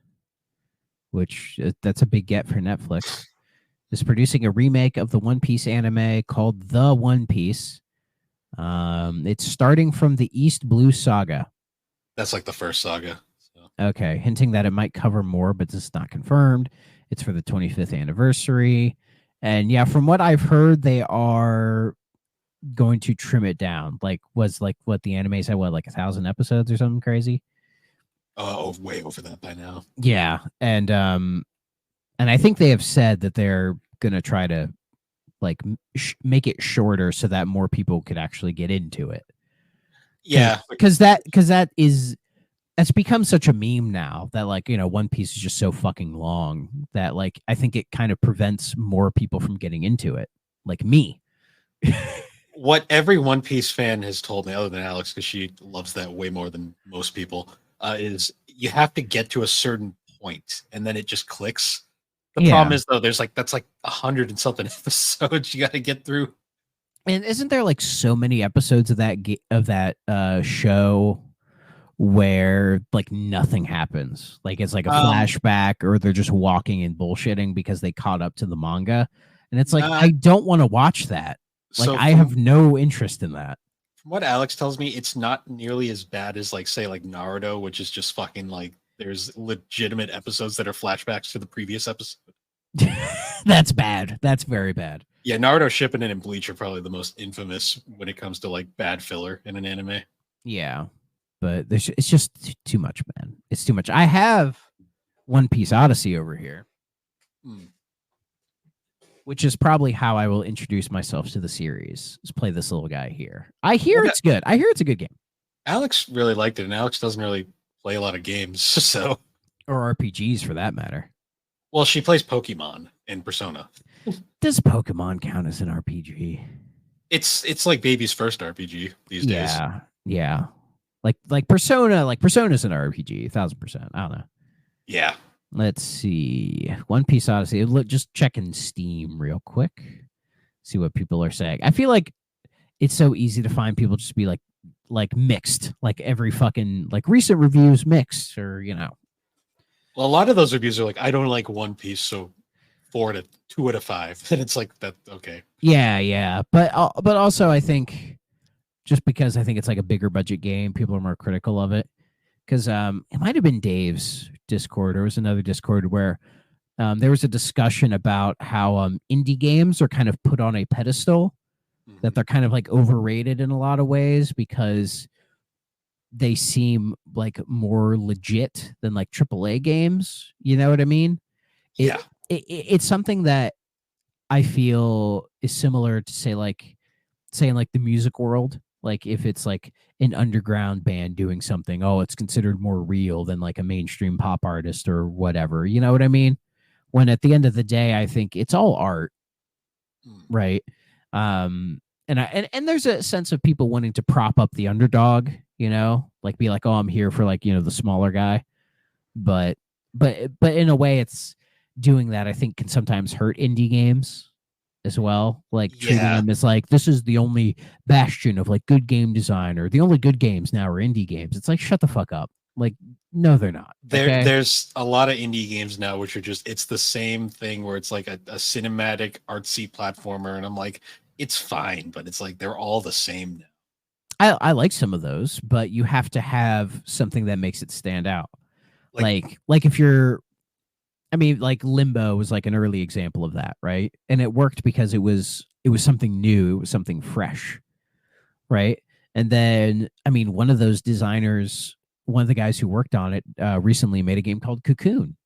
which that's a big get for Netflix. Is producing a remake of the One Piece anime called The One Piece. It's starting from the East Blue Saga. That's like the first saga. So. Okay, hinting that it might cover more, but this is not confirmed. It's for the 25th anniversary. And yeah, from what I've heard, they are going to trim it down. Like what the anime said, what, like 1,000 episodes or something crazy? Oh, way over that by now. Yeah. And I think they have said that they're gonna try to like make it shorter so that more people could actually get into it. Yeah, because that's become such a meme now that, like, you know, One Piece is just so fucking long that, like, I think it kind of prevents more people from getting into it, like me. what every One Piece fan has told me, other than Alex, because she loves that way more than most people, is you have to get to a certain point and then it just clicks. The problem is though, there's like that's like 100 and something episodes you got to get through. And isn't there like so many episodes of that show where like nothing happens? Like it's like a flashback, or they're just walking and bullshitting because they caught up to the manga, and it's like I don't want to watch that. Like So I have no interest in that. From what Alex tells me, it's not nearly as bad as like say like Naruto, which is just fucking like there's legitimate episodes that are flashbacks to the previous episode. That's bad. That's very bad. Yeah, Naruto, Shippuden, and Bleach are probably the most infamous when it comes to like bad filler in an anime. Yeah, but it's just too much, man. It's too much. I have One Piece Odyssey over here, which is probably how I will introduce myself to the series. Is play this little guy here. I hear it's good. I hear it's a good game. Alex really liked it, and Alex doesn't really play a lot of games, so or RPGs for that matter. Well, she plays Pokemon and Persona. Does Pokemon count as an RPG? It's like baby's first RPG these days. Yeah. Like Persona's an RPG, 1,000%. I don't know. Yeah. Let's see. One Piece Odyssey. Look, just checking Steam real quick. See what people are saying. I feel like it's so easy to find people just be like mixed, like every fucking like recent reviews mixed, or you know. Well, a lot of those reviews are like, I don't like One Piece, so 2 out of 5. And it's like that. Okay. Yeah. But also I think just because I think it's like a bigger budget game, people are more critical of it. Because it might have been Dave's Discord. There was another Discord where there was a discussion about how indie games are kind of put on a pedestal, that they're kind of like overrated in a lot of ways because they seem like more legit than like AAA games. You know what I mean? It's something that I feel is similar to saying like the music world. Like if it's like an underground band doing something, oh, it's considered more real than like a mainstream pop artist or whatever. You know what I mean? When at the end of the day, I think it's all art, right? And there's a sense of people wanting to prop up the underdog, you know, like be like, oh, I'm here for like, you know, the smaller guy. But in a way, it's doing that, I think, can sometimes hurt indie games as well, like treating them as like this is the only bastion of like good game design, or the only good games now are indie games. It's like, shut the fuck up. Like, no, they're not. There's a lot of indie games now which are just, it's the same thing where it's like a cinematic artsy platformer, and I'm like, it's fine, but it's like they're all the same now. I like some of those, but you have to have something that makes it stand out. Like if you're, I mean, like Limbo was like an early example of that, right? And it worked because it was something new, it was something fresh, right? And then, I mean, one of those designers one of the guys who worked on it recently made a game called Cocoon,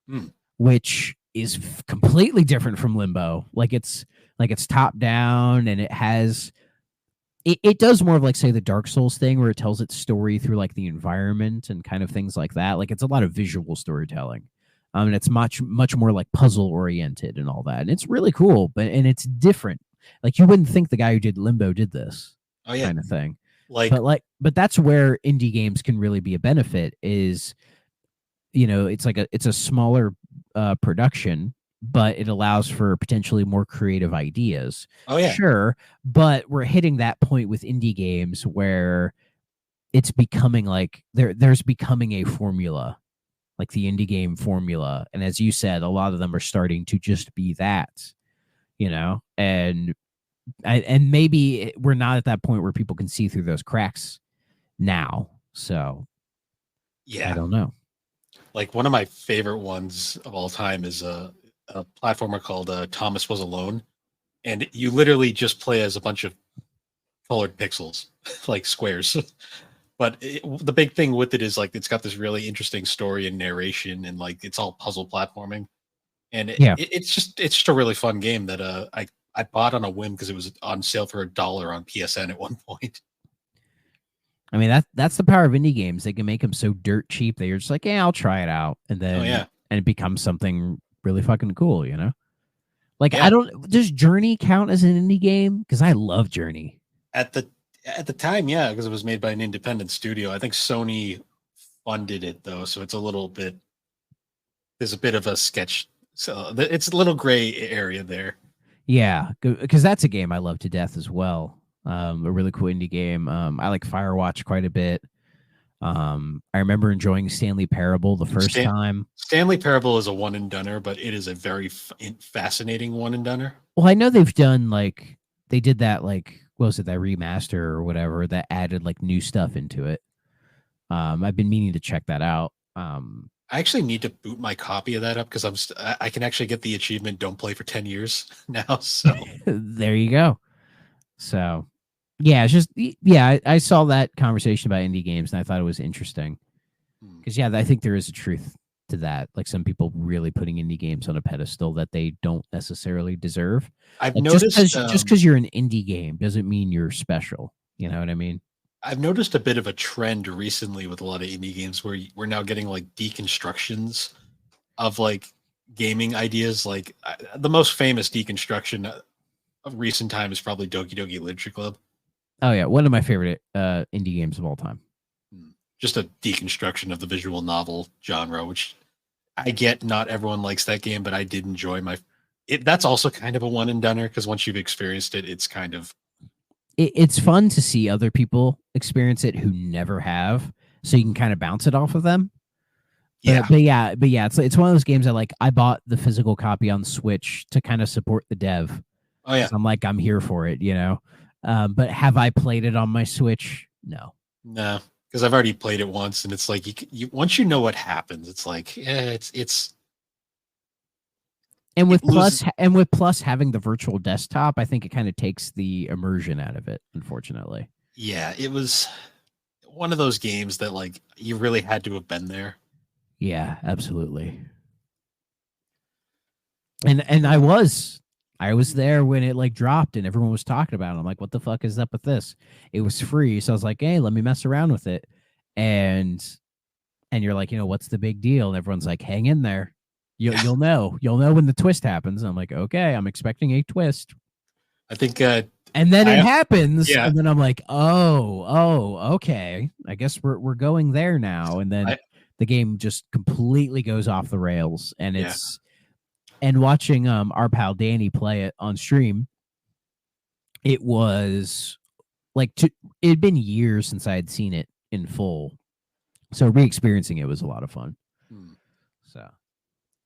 Hmm. which is completely different from Limbo. It's top down, and it does more of like, say, the Dark Souls thing where it tells its story through like the environment and kind of things like that. Like, it's a lot of visual storytelling. And it's much more like puzzle oriented and all that. And it's really cool, and it's different. Like, you wouldn't think the guy who did Limbo did this Oh yeah, kind of thing. like But that's where indie games can really be a benefit is, it's a smaller production, but it allows for potentially more creative ideas. oh yeah, Sure, but we're hitting that point with indie games where it's becoming like there's becoming a formula, like the indie game formula. And as you said, a lot of them are starting to just be that, and maybe we're not at that point where people can see through those cracks now. So yeah. I don't know. Like, one of my favorite ones of all time is a platformer called Thomas Was Alone, and you literally just play as a bunch of colored pixels, like squares. But the big thing with it is like it's got this really interesting story and narration, and like it's all puzzle platforming, and Yeah. it's just a really fun game that I bought on a whim because it was on sale for $1 on PSN at one point. I mean, that's the power of indie games. They can make them so dirt cheap that you're just like, yeah, I'll try it out, and then Oh yeah, and it becomes something really fucking cool. Like, yeah. does Journey count as an indie game? Because I love Journey. At the time, yeah, because it was made by an independent studio. I think Sony funded it though, so it's a little bit. There's a bit of a sketch, so it's a little gray area there. Yeah, because that's a game I love to death as well. A really cool indie game. I like Firewatch quite a bit. I remember enjoying Stanley Parable the first time. Stanley Parable is a one and doneer, but it is a very fascinating one and doneer. Well, I know they've done they did that what was it, that remaster or whatever that added like new stuff into it. I've been meaning to check that out. I actually need to boot my copy of that up because I can actually get the achievement "Don't play for 10 years" now. So there you go. So yeah, it's just I saw that conversation about indie games and I thought it was interesting because I think there is a truth to that. Like, some people really putting indie games on a pedestal that they don't necessarily deserve. I've Like, noticed just because you're an indie game doesn't mean you're special. You know what I mean? I've noticed a bit of a trend recently with a lot of indie games where we're now getting like deconstructions of like gaming ideas. Like, the most famous deconstruction of recent time is probably Doki Doki Literature Club. Oh yeah, one of my favorite indie games of all time. Just a deconstruction of the visual novel genre, which I get not everyone likes that game, but I did enjoy that's also kind of a one and doneer because once you've experienced it, it's kind of it's fun to see other people experience it who never have, so you can kind of bounce it off of them. yeah. But yeah, it's one of those games I bought the physical copy on Switch to kind of support the dev. Oh yeah. I'm here for it, But have I played it on my Switch? No. No, because I've already played it once, and it's like you once you know what happens, it's like it's. And with Plus having the virtual desktop, I think it kind of takes the immersion out of it, unfortunately. Yeah, it was one of those games that like you really had to have been there. Yeah, absolutely. And I was there when it like dropped and everyone was talking about it. I'm like, what the fuck is up with this? It was free, so I was like, hey, let me mess around with it. And you're like, what's the big deal? And everyone's like, hang in there. You'll know when the twist happens. And I'm like, okay, I'm expecting a twist. I think and then it happens, yeah. And then I'm like, oh, okay. I guess we're going there now. And then the game just completely goes off the rails. And it's and watching our pal Danny play it on stream, it was like it had been years since I had seen it in full. So re-experiencing it was a lot of fun. So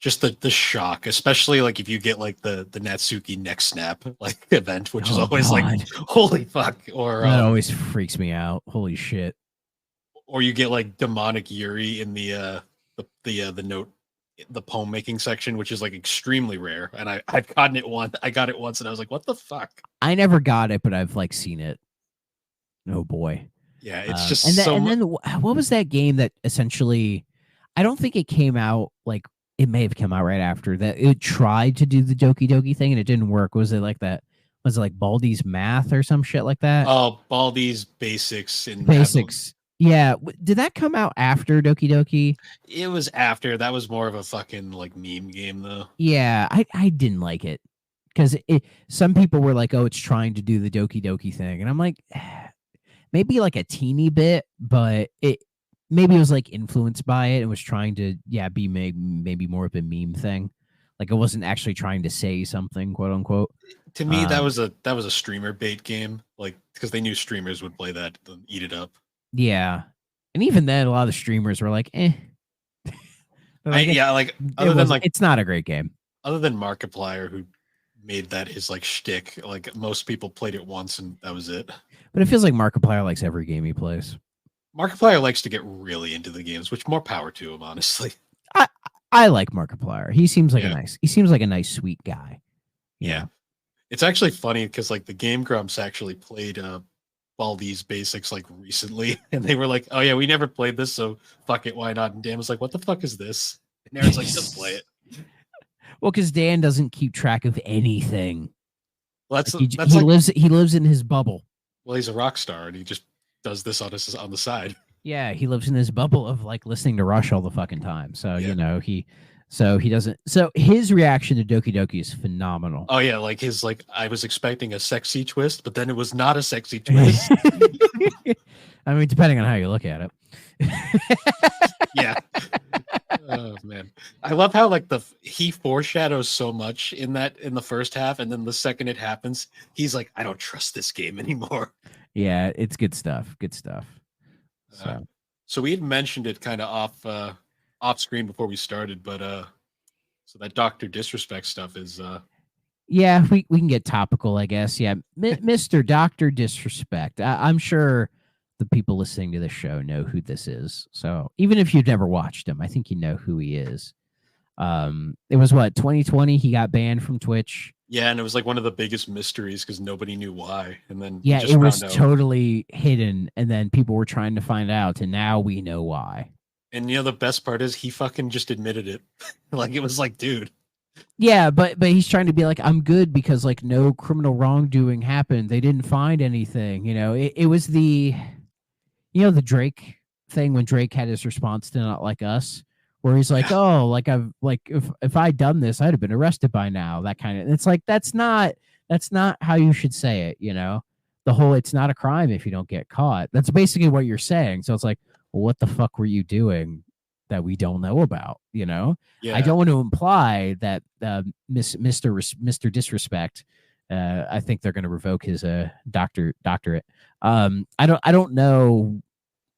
just the shock, especially like if you get like the Natsuki neck snap like event, which is always like holy fuck, or that always freaks me out. Holy shit. Or you get like demonic Yuri in the note, the poem making section, which is like extremely rare. And I've gotten it once. I got it once and I was like, what the fuck? I never got it, but I've like seen it. Oh boy. Yeah, it's just And then so and then what was that game that essentially? I don't think it came out like it may have come out right after that. It tried to do the Doki Doki thing and it didn't work. Was it like that? Was it like Baldi's Math or some shit like that? Baldi's Basics in Basics. Yeah. Did that come out after Doki Doki? It was after. That was more of a fucking like meme game though. Yeah, I didn't like it because some people were like, "Oh, it's trying to do the Doki Doki thing," and I'm like, maybe like a teeny bit, but maybe it was like influenced by it and was trying to be maybe more of a meme thing. Like it wasn't actually trying to say something, quote unquote. To me, that was a streamer bait game, like because they knew streamers would play that and eat it up. Yeah, and even then, a lot of the streamers were like, "Eh." It's not a great game. Other than Markiplier, who made that his like shtick, like most people played it once and that was it. But it feels like Markiplier likes every game he plays. Markiplier likes to get really into the games, which more power to him, honestly. I like Markiplier. He seems like a nice, sweet guy. Yeah. It's actually funny because like the Game Grumps actually played Baldi's Basics like recently, and they were like, "Oh yeah, we never played this, so fuck it, why not?" And Dan was like, "What the fuck is this?" And Aaron's like, "Just play it." Well, because Dan doesn't keep track of anything. Well, he lives in his bubble. Well, he's a rock star, and he just does this on the side. Yeah, he lives in his bubble of like listening to Rush all the fucking time. So he doesn't. So his reaction to Doki Doki is phenomenal. Oh yeah, like his like I was expecting a sexy twist, but then it was not a sexy twist. I mean, depending on how you look at it. Yeah. Oh man, I love how like he foreshadows so much in the first half, and then the second it happens, he's like, I don't trust this game anymore. Yeah, it's good stuff. Good stuff. So we had mentioned it kind of off screen before we started, but so that Dr. Disrespect stuff is yeah, we can get topical, I guess. Yeah, Mr. Dr. Disrespect. I'm sure the people listening to this show know who this is. So even if you've never watched him, I think you know who he is. It was 2020 he got banned from Twitch. Yeah, and it was like one of the biggest mysteries because nobody knew why. And then it was totally hidden, and then people were trying to find out, and now we know why. And the best part is he fucking just admitted it. Like it was like, dude. Yeah, but he's trying to be like, I'm good because like no criminal wrongdoing happened. They didn't find anything. It was the Drake thing when Drake had his response to Not Like Us, where he's like, "Oh, like I've like if I'd done this, I'd have been arrested by now." That kind of. It's like that's not how you should say it. The whole it's not a crime if you don't get caught. That's basically what you're saying. So it's like, well, what the fuck were you doing that we don't know about? Yeah. I don't want to imply that Mr. Disrespect. I think they're going to revoke his doctorate. I don't know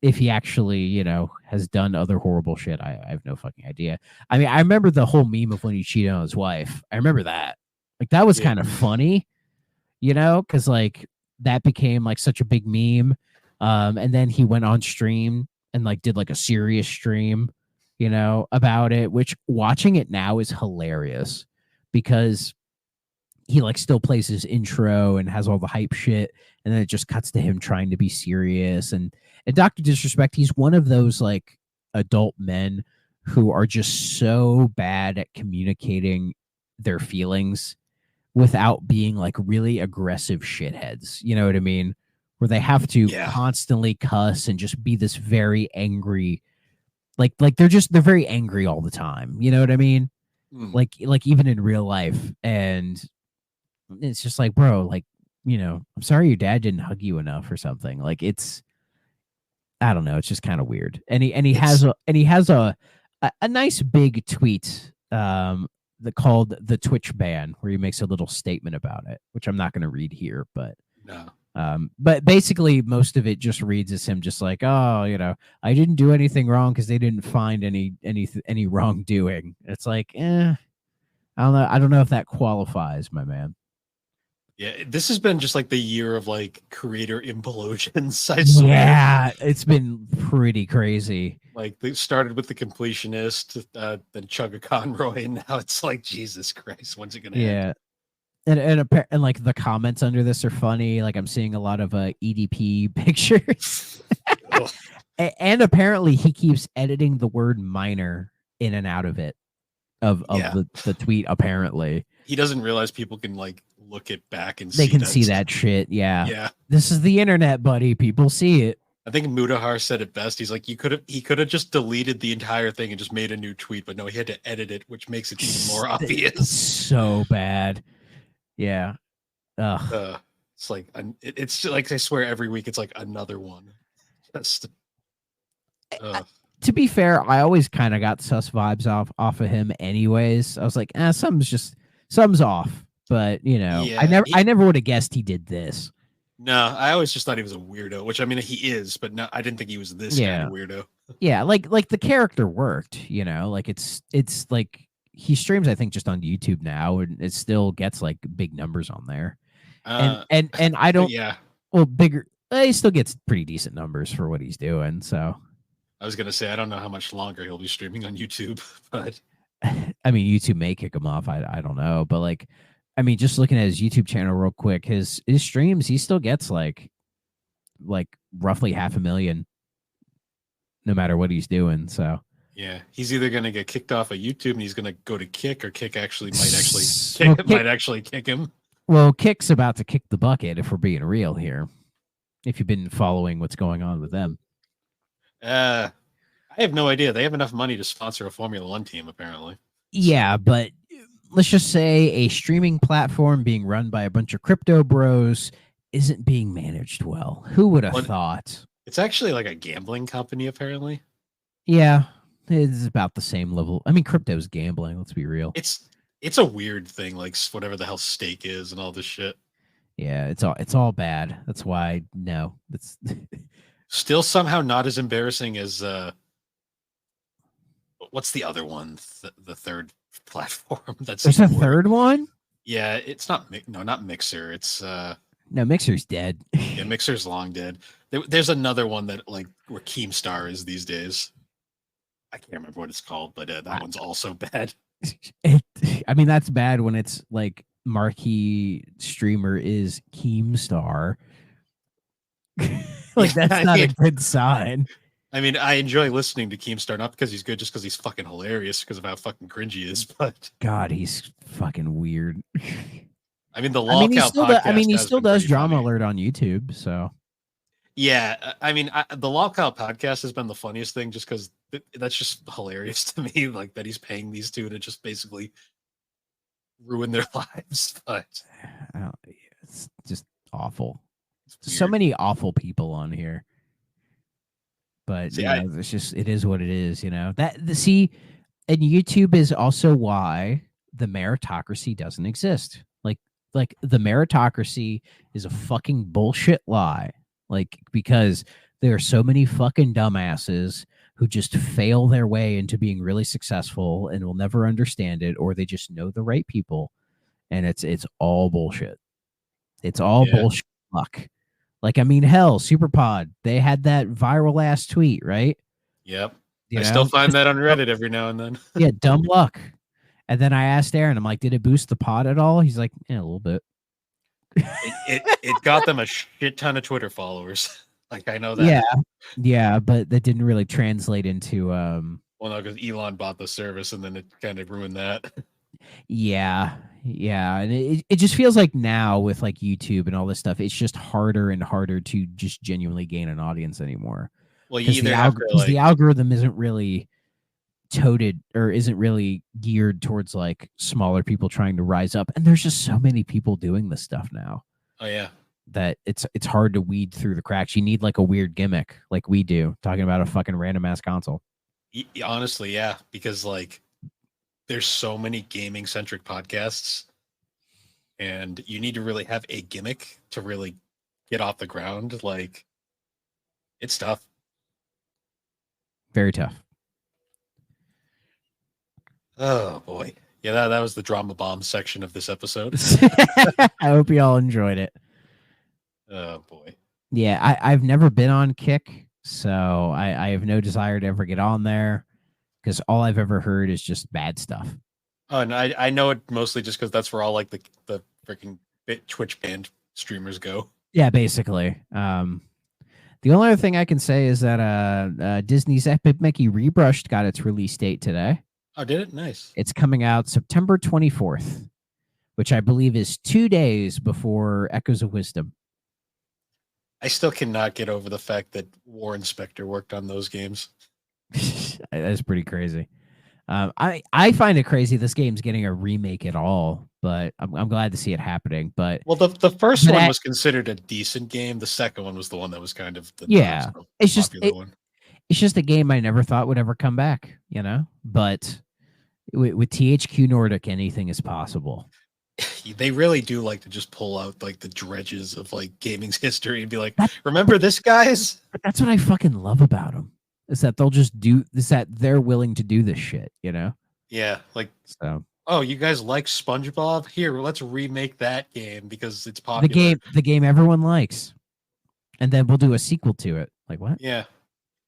if he actually, has done other horrible shit. I have no fucking idea. I mean, I remember the whole meme of when he cheated on his wife. I remember that. Like, that was kind of funny, because, like, that became, like, such a big meme. And then he went on stream and, like, did, like, a serious stream, about it, which watching it now is hilarious because he, like, still plays his intro and has all the hype shit. And then it just cuts to him trying to be serious. And Dr. Disrespect, he's one of those like adult men who are just so bad at communicating their feelings without being like really aggressive shitheads. You know what I mean? Where they have to constantly cuss and just be this very angry, like they're very angry all the time. You know what I mean? Like even in real life. And it's just like, bro, like, I'm sorry your dad didn't hug you enough or something. Like I don't know. It's just kind of weird. And he has a nice big tweet called the Twitch ban, where he makes a little statement about it, which I'm not going to read here, but no. But basically most of it just reads as him just like, oh, I didn't do anything wrong because they didn't find any wrongdoing. It's like, I don't know if that qualifies, my man. Yeah, this has been just like the year of like creator implosions. Yeah, it's been pretty crazy. Like they started with the completionist, then Chugga Conroy, and now it's like, Jesus Christ, when's it gonna end? And like the comments under this are funny. Like I'm seeing a lot of EDP pictures. And apparently he keeps editing the word minor in and out of it of Yeah. the tweet. Apparently He doesn't realize people can like look it back and they can see that shit. Yeah. This is the internet, buddy. People see it. I think Mudahar said it best. He's like, he could have just deleted the entire thing and just made a new tweet, but no, he had to edit it, which makes it even more obvious. So bad. Yeah. It's like it's like I swear every week it's like another one. Just to be fair, I always kind of got sus vibes off of him anyways. I was like, something's off. But you know, Yeah, I never would have guessed he did this. No, I always just thought he was a weirdo, which I mean he is, but no, I didn't think he was this kind of weirdo. Yeah, like the character worked, you know, like it's like he streams, I think, just on YouTube now, and it still gets like big numbers on there. And I don't bigger he still gets pretty decent numbers for what he's doing. So I was gonna say I don't know how much longer he'll be streaming on YouTube, but I mean YouTube may kick him off. I don't know, but like I mean, just looking at his YouTube channel real quick, his streams, he still gets like roughly 500,000 no matter what he's doing. So yeah, he's either gonna get kicked off of YouTube and he's gonna go to Kick, or Kick might actually kick him. Well, Kick's about to kick the bucket if we're being real here. If you've been following what's going on with them. I have no idea. They have enough money to sponsor a Formula One team, apparently. Yeah, but let's just say a streaming platform being run by a bunch of crypto bros isn't being managed well. Who would have thought? It's actually like a gambling company, apparently. Yeah, it's about the same level. I mean, crypto's gambling. Let's be real. It's a weird thing, like whatever the hell stake is and all this shit. Yeah, it's all bad. That's why no. That's still somehow not as embarrassing as what's the other one? The third platform. There's a third one? Yeah, it's not Mixer. It's no, Mixer's dead. Yeah, Mixer's long dead. There's another one that like where Keemstar is these days. I can't remember what it's called, but that one's also bad. I mean, that's bad when it's like marquee streamer is Keemstar. Like that's not a good sign. I mean, I enjoy listening to Keemstar, not because he's good, just because he's fucking hilarious, because of how fucking cringy he is. But God, he's fucking weird. I mean, he still does Drama funny. Alert on YouTube. So yeah, I mean, the Lolcow podcast has been the funniest thing, just because that's just hilarious to me. Like that he's paying these two to just basically ruin their lives. But it's just awful. So many awful people on here. But see, it's just it is what it is, you know. And YouTube is also why the meritocracy doesn't exist. Like the meritocracy is a fucking bullshit lie. Like because there are so many fucking dumbasses who just fail their way into being really successful and will never understand it, or they just know the right people, and it's all bullshit. It's all bullshit luck. Like, I mean, hell, Superpod, they had that viral ass tweet, right? Yep. I still find that on Reddit every now and then. Yeah, dumb luck. And then I asked Aaron, I'm like, did it boost the pod at all? He's like, yeah, a little bit. It got them a shit ton of Twitter followers. Like, I know that. Yeah, but that didn't really translate into well, no, because Elon bought the service and then it kind of ruined that. Yeah, and it just feels like now with like YouTube and all this stuff, it's just harder and harder to just genuinely gain an audience anymore. Well, the algorithm isn't really toted or isn't really geared towards like smaller people trying to rise up, and there's just so many people doing this stuff now. Oh yeah, that it's hard to weed through the cracks. You need like a weird gimmick, like we do, talking about a fucking random ass console. Honestly, yeah, because like. There's so many gaming centric podcasts, and you need to really have a gimmick to really get off the ground. Like, it's tough. Very tough. Oh boy. Yeah, that was the drama bomb section of this episode. I hope you all enjoyed it. Oh boy. Yeah, I've never been on Kick, so I have no desire to ever get on there. Because all I've ever heard is just bad stuff. Oh, and I know it mostly just because that's where all like the freaking Twitch banned streamers go. Yeah, basically. The only other thing I can say is that Disney's Epic Mickey Rebrushed got its release date today. Oh, did it? Nice. It's coming out September 24th, which I believe is 2 days before Echoes of Wisdom. I still cannot get over the fact that War Inspector worked on those games. That's pretty crazy. I find it crazy this game's getting a remake at all, but I'm glad to see it happening. But Well, the first one was considered a decent game. The second one was the one that was kind of the yeah. It's just one. It's just a game I never thought would ever come back, you know. But with THQ Nordic, anything is possible. They really do like to just pull out like the dredges of like gaming's history and be like, remember this, guys? But that's what I fucking love about them. Is that they'll just do is that they're willing to do this shit, you know? Yeah, like so. Oh, you guys like SpongeBob? Here, let's remake that game because it's popular. The game everyone likes, and then we'll do a sequel to it. Like what? Yeah.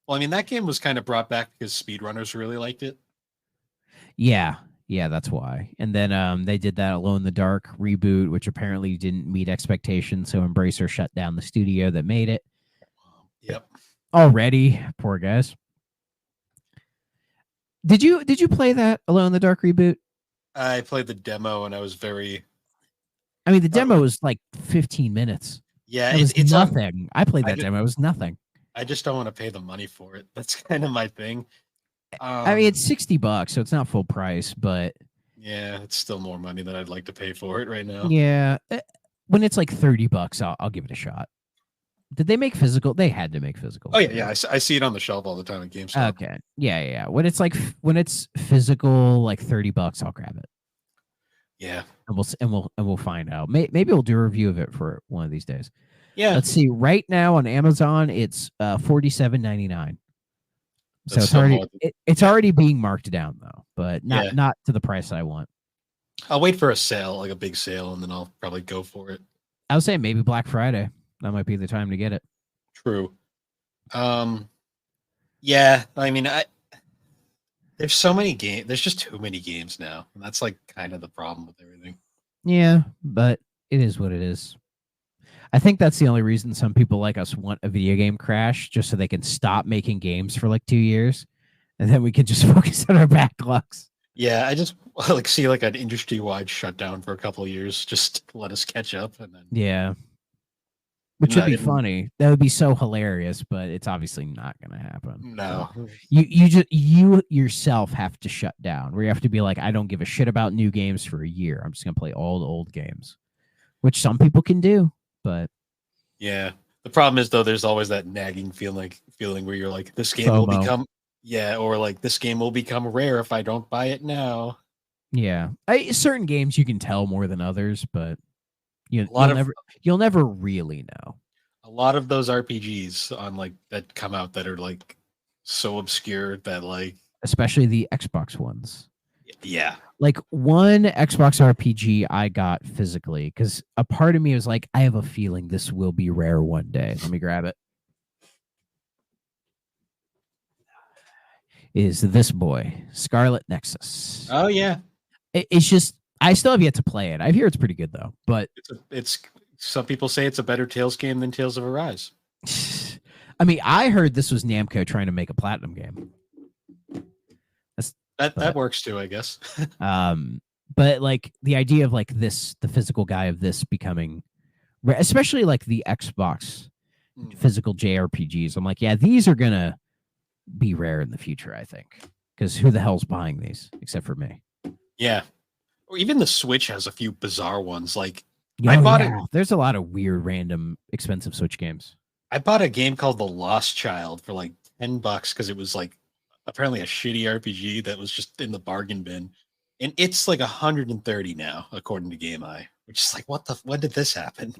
Well, I mean, that game was kind of brought back because speedrunners really liked it. Yeah, that's why. And then they did that Alone in the Dark reboot, which apparently didn't meet expectations, so Embracer shut down the studio that made it. Yep. Already, poor guys. Did you play that Alone in the Dark reboot? I played the demo and I was very. I mean, the demo was like 15 minutes. Yeah, it's nothing. I played that demo. It was nothing. I just don't want to pay the money for it. That's kind of my thing. I mean, it's $60, so it's not full price, but yeah, it's still more money than I'd like to pay for it right now. Yeah, when it's like $30, I'll give it a shot. Did they make physical? They had to make physical. Oh yeah. I see it on the shelf all the time at GameStop. Okay, yeah. When it's physical, like $30, I'll grab it. Yeah, and we'll find out. Maybe we'll do a review of it for one of these days. Yeah. Let's see. Right now on Amazon, it's $47.99. So it's already being marked down though, but not to the price I want. I'll wait for a sale, like a big sale, and then I'll probably go for it. I would say maybe Black Friday. That might be the time to get it. True. Yeah, I mean, there's so many games. There's just too many games now, and that's like kind of the problem with everything. Yeah, but it is what it is. I think that's the only reason some people like us want a video game crash, just so they can stop making games for like 2 years, and then we can just focus on our backlogs. Yeah, I just like see like an industry-wide shutdown for a couple of years, just let us catch up, and then yeah. Which would be funny. That would be so hilarious, but it's obviously not going to happen. No. You yourself have to shut down, where you have to be like, I don't give a shit about new games for a year. I'm just going to play all the old games, which some people can do, but yeah. The problem is though, there's always that nagging feeling where you're like, this game FOMO. will become or like this game will become rare if I don't buy it now. Yeah. Certain games you can tell more than others, but you'll never really know. A lot of those RPGs on like that come out that are like so obscure that like, especially the Xbox ones. Yeah. Like one Xbox RPG I got physically because a part of me was like, I have a feeling this will be rare one day. Let me grab it. Is this boy, Scarlet Nexus. Oh yeah. It's just I still have yet to play it. I hear it's pretty good though, but it's some people say it's a better Tales game than Tales of Arise. I mean, I heard this was Namco trying to make a platinum game. That works too, I guess. But like the idea of like this, the physical guy of this becoming, especially like the Xbox physical JRPGs. I'm like, yeah, these are gonna be rare in the future, I think, because who the hell's buying these except for me? Yeah. Or even the Switch has a few bizarre ones. Like I bought it. There's a lot of weird, random, expensive Switch games. I bought a game called The Lost Child for like $10 because it was like apparently a shitty RPG that was just in the bargain bin, and it's like 130 now according to GameEye, which is like when did this happen?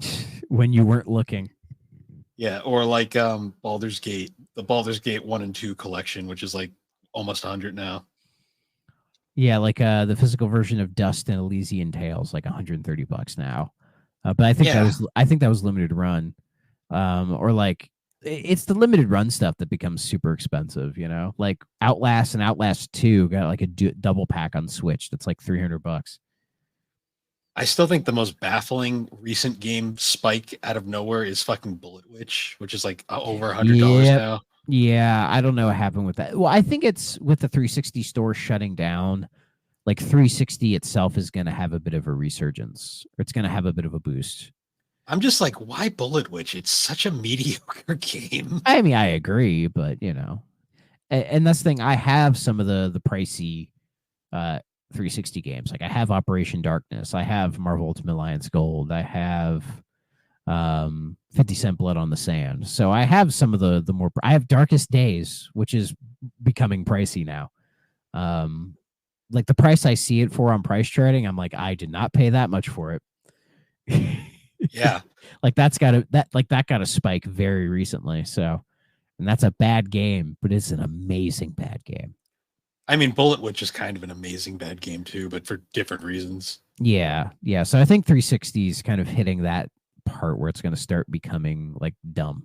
When you weren't looking. Yeah, or like Baldur's Gate, the Baldur's Gate 1 and 2 collection, which is like almost 100 now. Yeah, like the physical version of Dust and Elysian Tales, like $130 now. But I think that was limited run. Or like it's the limited run stuff that becomes super expensive, you know? Like Outlast and Outlast 2 got like a double pack on Switch that's like $300. I still think the most baffling recent game spike out of nowhere is fucking Bullet Witch, which is like over $100 Yep. now. Yeah, I don't know what happened with that. Well, I think it's with the 360 store shutting down. Like 360 itself is going to have a bit of a resurgence, or it's going to have a bit of a boost. I'm just like, why Bullet Witch? It's such a mediocre game. I mean, I agree, but and that's the thing. I have some of the pricey 360 games. Like I have Operation Darkness, I have Marvel Ultimate Alliance Gold, I have 50 Cent Blood on the Sand. So I have some of the more. I have Darkest Days, which is becoming pricey now. Like the price I see it for on price trading, I'm like, I did not pay that much for it. Yeah. Like that got a spike very recently. So, and that's a bad game, but it's an amazing bad game. I mean, Bullet Witch is kind of an amazing bad game too, but for different reasons. Yeah. So I think 360 is kind of hitting that part where it's going to start becoming like dumb.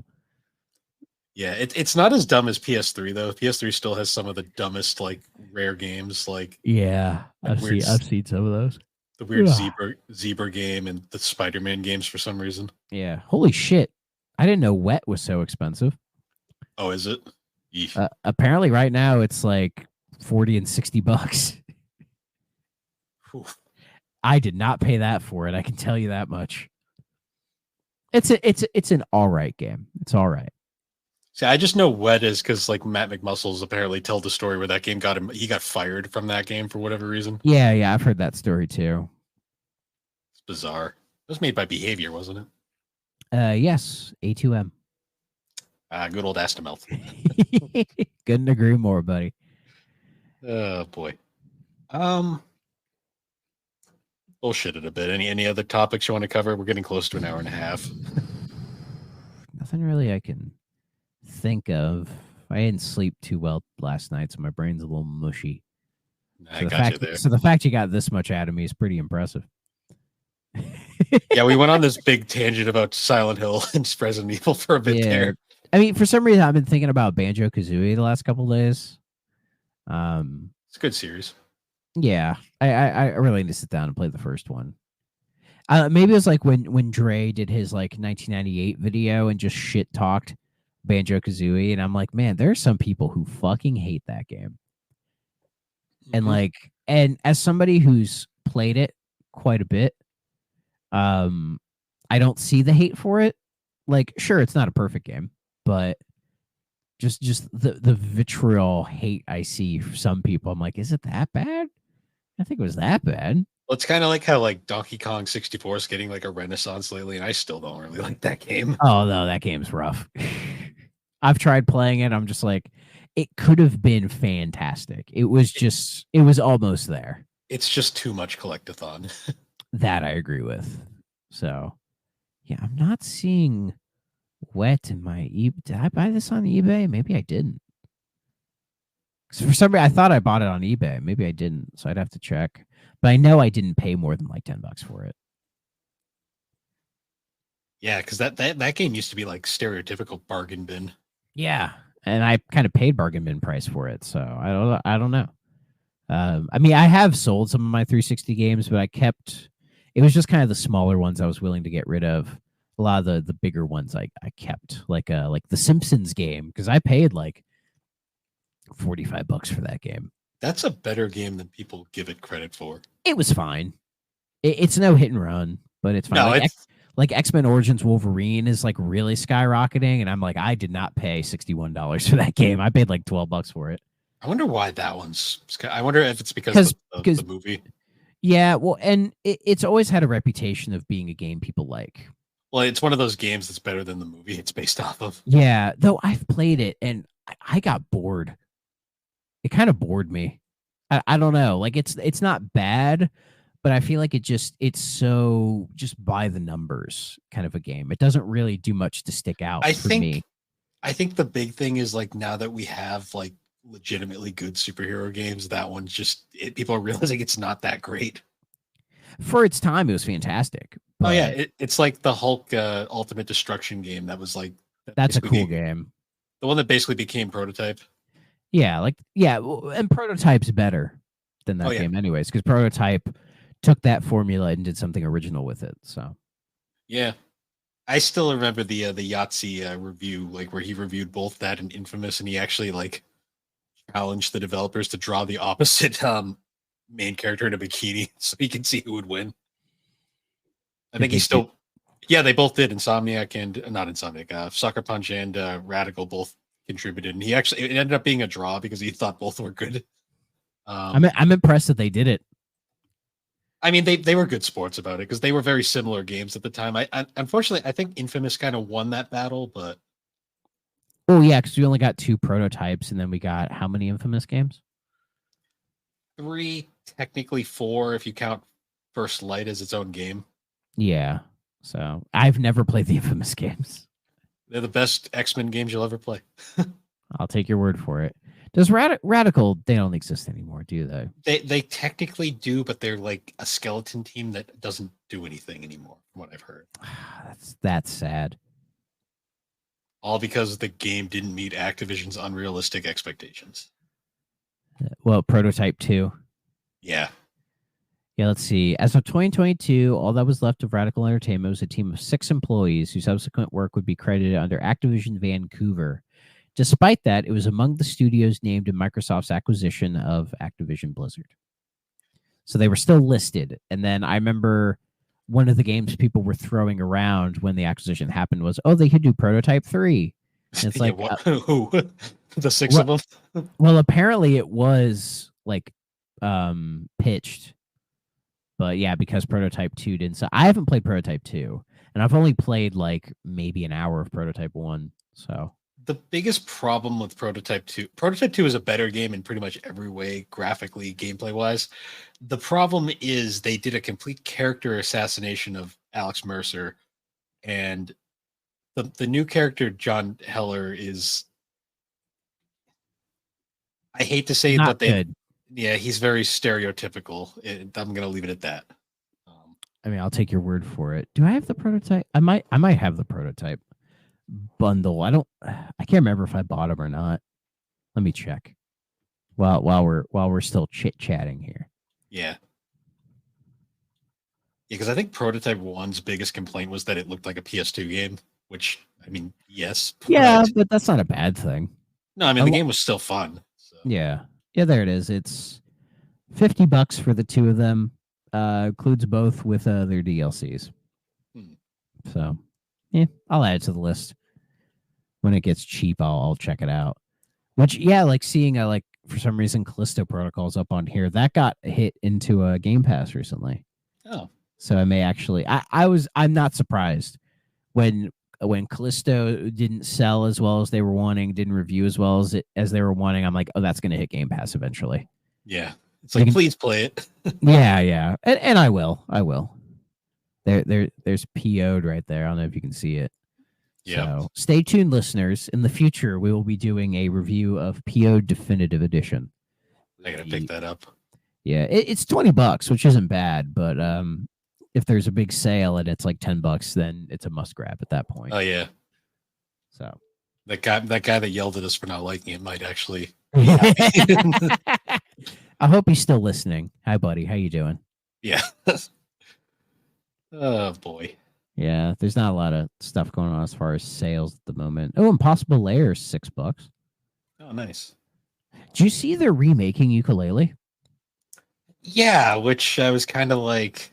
Yeah, it's not as dumb as PS3 though. PS3 still has some of the dumbest like rare games, like I've seen some of those. The weird zebra game and the Spider-Man games for some reason. Yeah, holy shit! I didn't know Wet was so expensive. Oh, is it? Apparently, right now it's like $40 and $60. I did not pay that for it. I can tell you that much. It's an all right game. It's all right. See, I just know Wet is because like Matt McMuscles apparently told the story where that game got him. He got fired from that game for whatever reason. Yeah, I've heard that story too. It's bizarre. It was made by Behavior, wasn't it? Yes, A2M. Good old Astamelt. Couldn't agree more, buddy. Oh boy. Bullshit it a bit. Any other topics you want to cover? We're getting close to an hour and a half. Nothing really I can think of. I didn't sleep too well last night, so my brain's a little mushy. I got you there. So the fact you got this much out of me is pretty impressive. Yeah, we went on this big tangent about Silent Hill and Resident Evil for a bit there. I mean, for some reason, I've been thinking about Banjo-Kazooie the last couple of days. It's a good series. Yeah, I really need to sit down and play the first one. Maybe it was like when Dre did his like 1998 video and just shit talked Banjo-Kazooie, and I'm like, man, there's some people who fucking hate that game. And and as somebody who's played it quite a bit, I don't see the hate for it. Like, sure, it's not a perfect game, but just the vitriol hate I see for some people, I'm like, is it that bad? I think it was that bad. Well, it's kind of like how like Donkey Kong 64 is getting like a renaissance lately, and I still don't really like that game. Oh no, that game's rough. I've tried playing it. I'm just like, it could have been fantastic. It was almost there. It's just too much collectathon. That I agree with. So, yeah, I'm not seeing Wet in my Did I buy this on eBay? Maybe I didn't. For some reason, I thought I bought it on eBay. Maybe I didn't, so I'd have to check. But I know I didn't pay more than like $10 for it. Yeah, because that game used to be like stereotypical bargain bin. Yeah, and I kind of paid bargain bin price for it, so I don't know. I mean, I have sold some of my 360 games, but it was just kind of the smaller ones I was willing to get rid of. A lot of the bigger ones I kept, like the Simpsons game, because I paid like $45 for that game. That's a better game than people give it credit for. It was fine. It's no hit and run, but it's fine. No, like X-Men Origins Wolverine is like really skyrocketing, and I'm like, I did not pay $61 for that game. I paid like $12 for it. I wonder why that one's. I wonder if it's because of the movie. Yeah, well, and it's always had a reputation of being a game people like. Well, it's one of those games that's better than the movie it's based off of. Yeah, though I've played it and I got bored. It kind of bored me. I don't know. Like it's not bad, but I feel like it's so just by the numbers kind of a game. It doesn't really do much to stick out for me. I think the big thing is like now that we have like legitimately good superhero games, that one's just people are realizing it's not that great. For its time, it was fantastic. Oh yeah, it's like the Hulk Ultimate Destruction game that was like that's a cool game. The one that basically became Prototype. Yeah, and Prototype's better than that game anyways, because Prototype took that formula and did something original with it. So Yeah. I still remember the Yahtzee review, like where he reviewed both that and Infamous, and he actually like challenged the developers to draw the opposite main character in a bikini so he can see who would win. I Did think they he still, yeah, they both did. Insomniac and not Insomniac, Sucker Punch and Radical both contributed, and he actually it ended up being a draw because he thought both were good. I'm impressed that they did it. I mean, they were good sports about it because they were very similar games at the time. I unfortunately I think Infamous kind of won that battle, but Oh yeah, because we only got 2 prototypes, and then we got how many Infamous games? 3, technically 4 if you count First Light as its own game. Yeah. So I've never played the Infamous games. They're the best X-Men games you'll ever play. I'll take your word for it. Does Radical? They don't exist anymore, do they? They technically do, but they're like a skeleton team that doesn't do anything anymore, from what I've heard. That's sad. All because the game didn't meet Activision's unrealistic expectations. Well, Prototype 2. Yeah. Yeah, let's see. As of 2022, all that was left of Radical Entertainment was a team of 6 employees whose subsequent work would be credited under Activision Vancouver. Despite that, it was among the studios named in Microsoft's acquisition of Activision Blizzard. So they were still listed. And then I remember one of the games people were throwing around when the acquisition happened was, oh, they could do Prototype 3. And it's like, who? The 6 of them? Well, apparently it was like pitched. But yeah, because Prototype 2 didn't. So I haven't played Prototype 2. And I've only played like maybe an hour of Prototype 1. So the biggest problem with Prototype 2 is a better game in pretty much every way, graphically, gameplay wise. The problem is they did a complete character assassination of Alex Mercer, and the new character John Heller is, I hate to say it, not but good. Yeah, he's very stereotypical. I'm gonna leave it at that. I mean, I'll take your word for it. Do I have the prototype? I might have the prototype bundle. I can't remember if I bought them or not. Let me check. While we're still chit-chatting here. Yeah. Because I think Prototype 1's biggest complaint was that it looked like a PS2 game, which, I mean, yes. Yeah, but that's not a bad thing. No, I mean, the game was still fun. So. Yeah. Yeah, there it is. It's $50 for the 2 of them. Includes both with their DLCs. So, yeah, I'll add it to the list. When it gets cheap, I'll check it out. Which, yeah, like seeing like for some reason Callisto Protocol's up on here. That got hit into a Game Pass recently. Oh, so I may actually. I'm not surprised when Callisto didn't sell as well as they were wanting, didn't review as well as they were wanting. I'm like, oh, that's going to hit Game Pass eventually. Yeah, it's like, please play it. yeah, and I will. There's PO'd right there. I don't know if you can see it. Yeah. So stay tuned, listeners. In the future, we will be doing a review of PO Definitive Edition. I gotta pick that up. Yeah, it's $20, which isn't bad, but if there's a big sale and it's like $10, then it's a must grab at that point. Oh yeah. So that guy that yelled at us for not liking it might actually. I hope he's still listening. Hi, buddy. How you doing? Yeah. Oh boy. Yeah, there's not a lot of stuff going on as far as sales at the moment. Oh, Impossible Lair is $6. Oh, nice. Do you see they're remaking Ukulele? Yeah, which I was kind of like,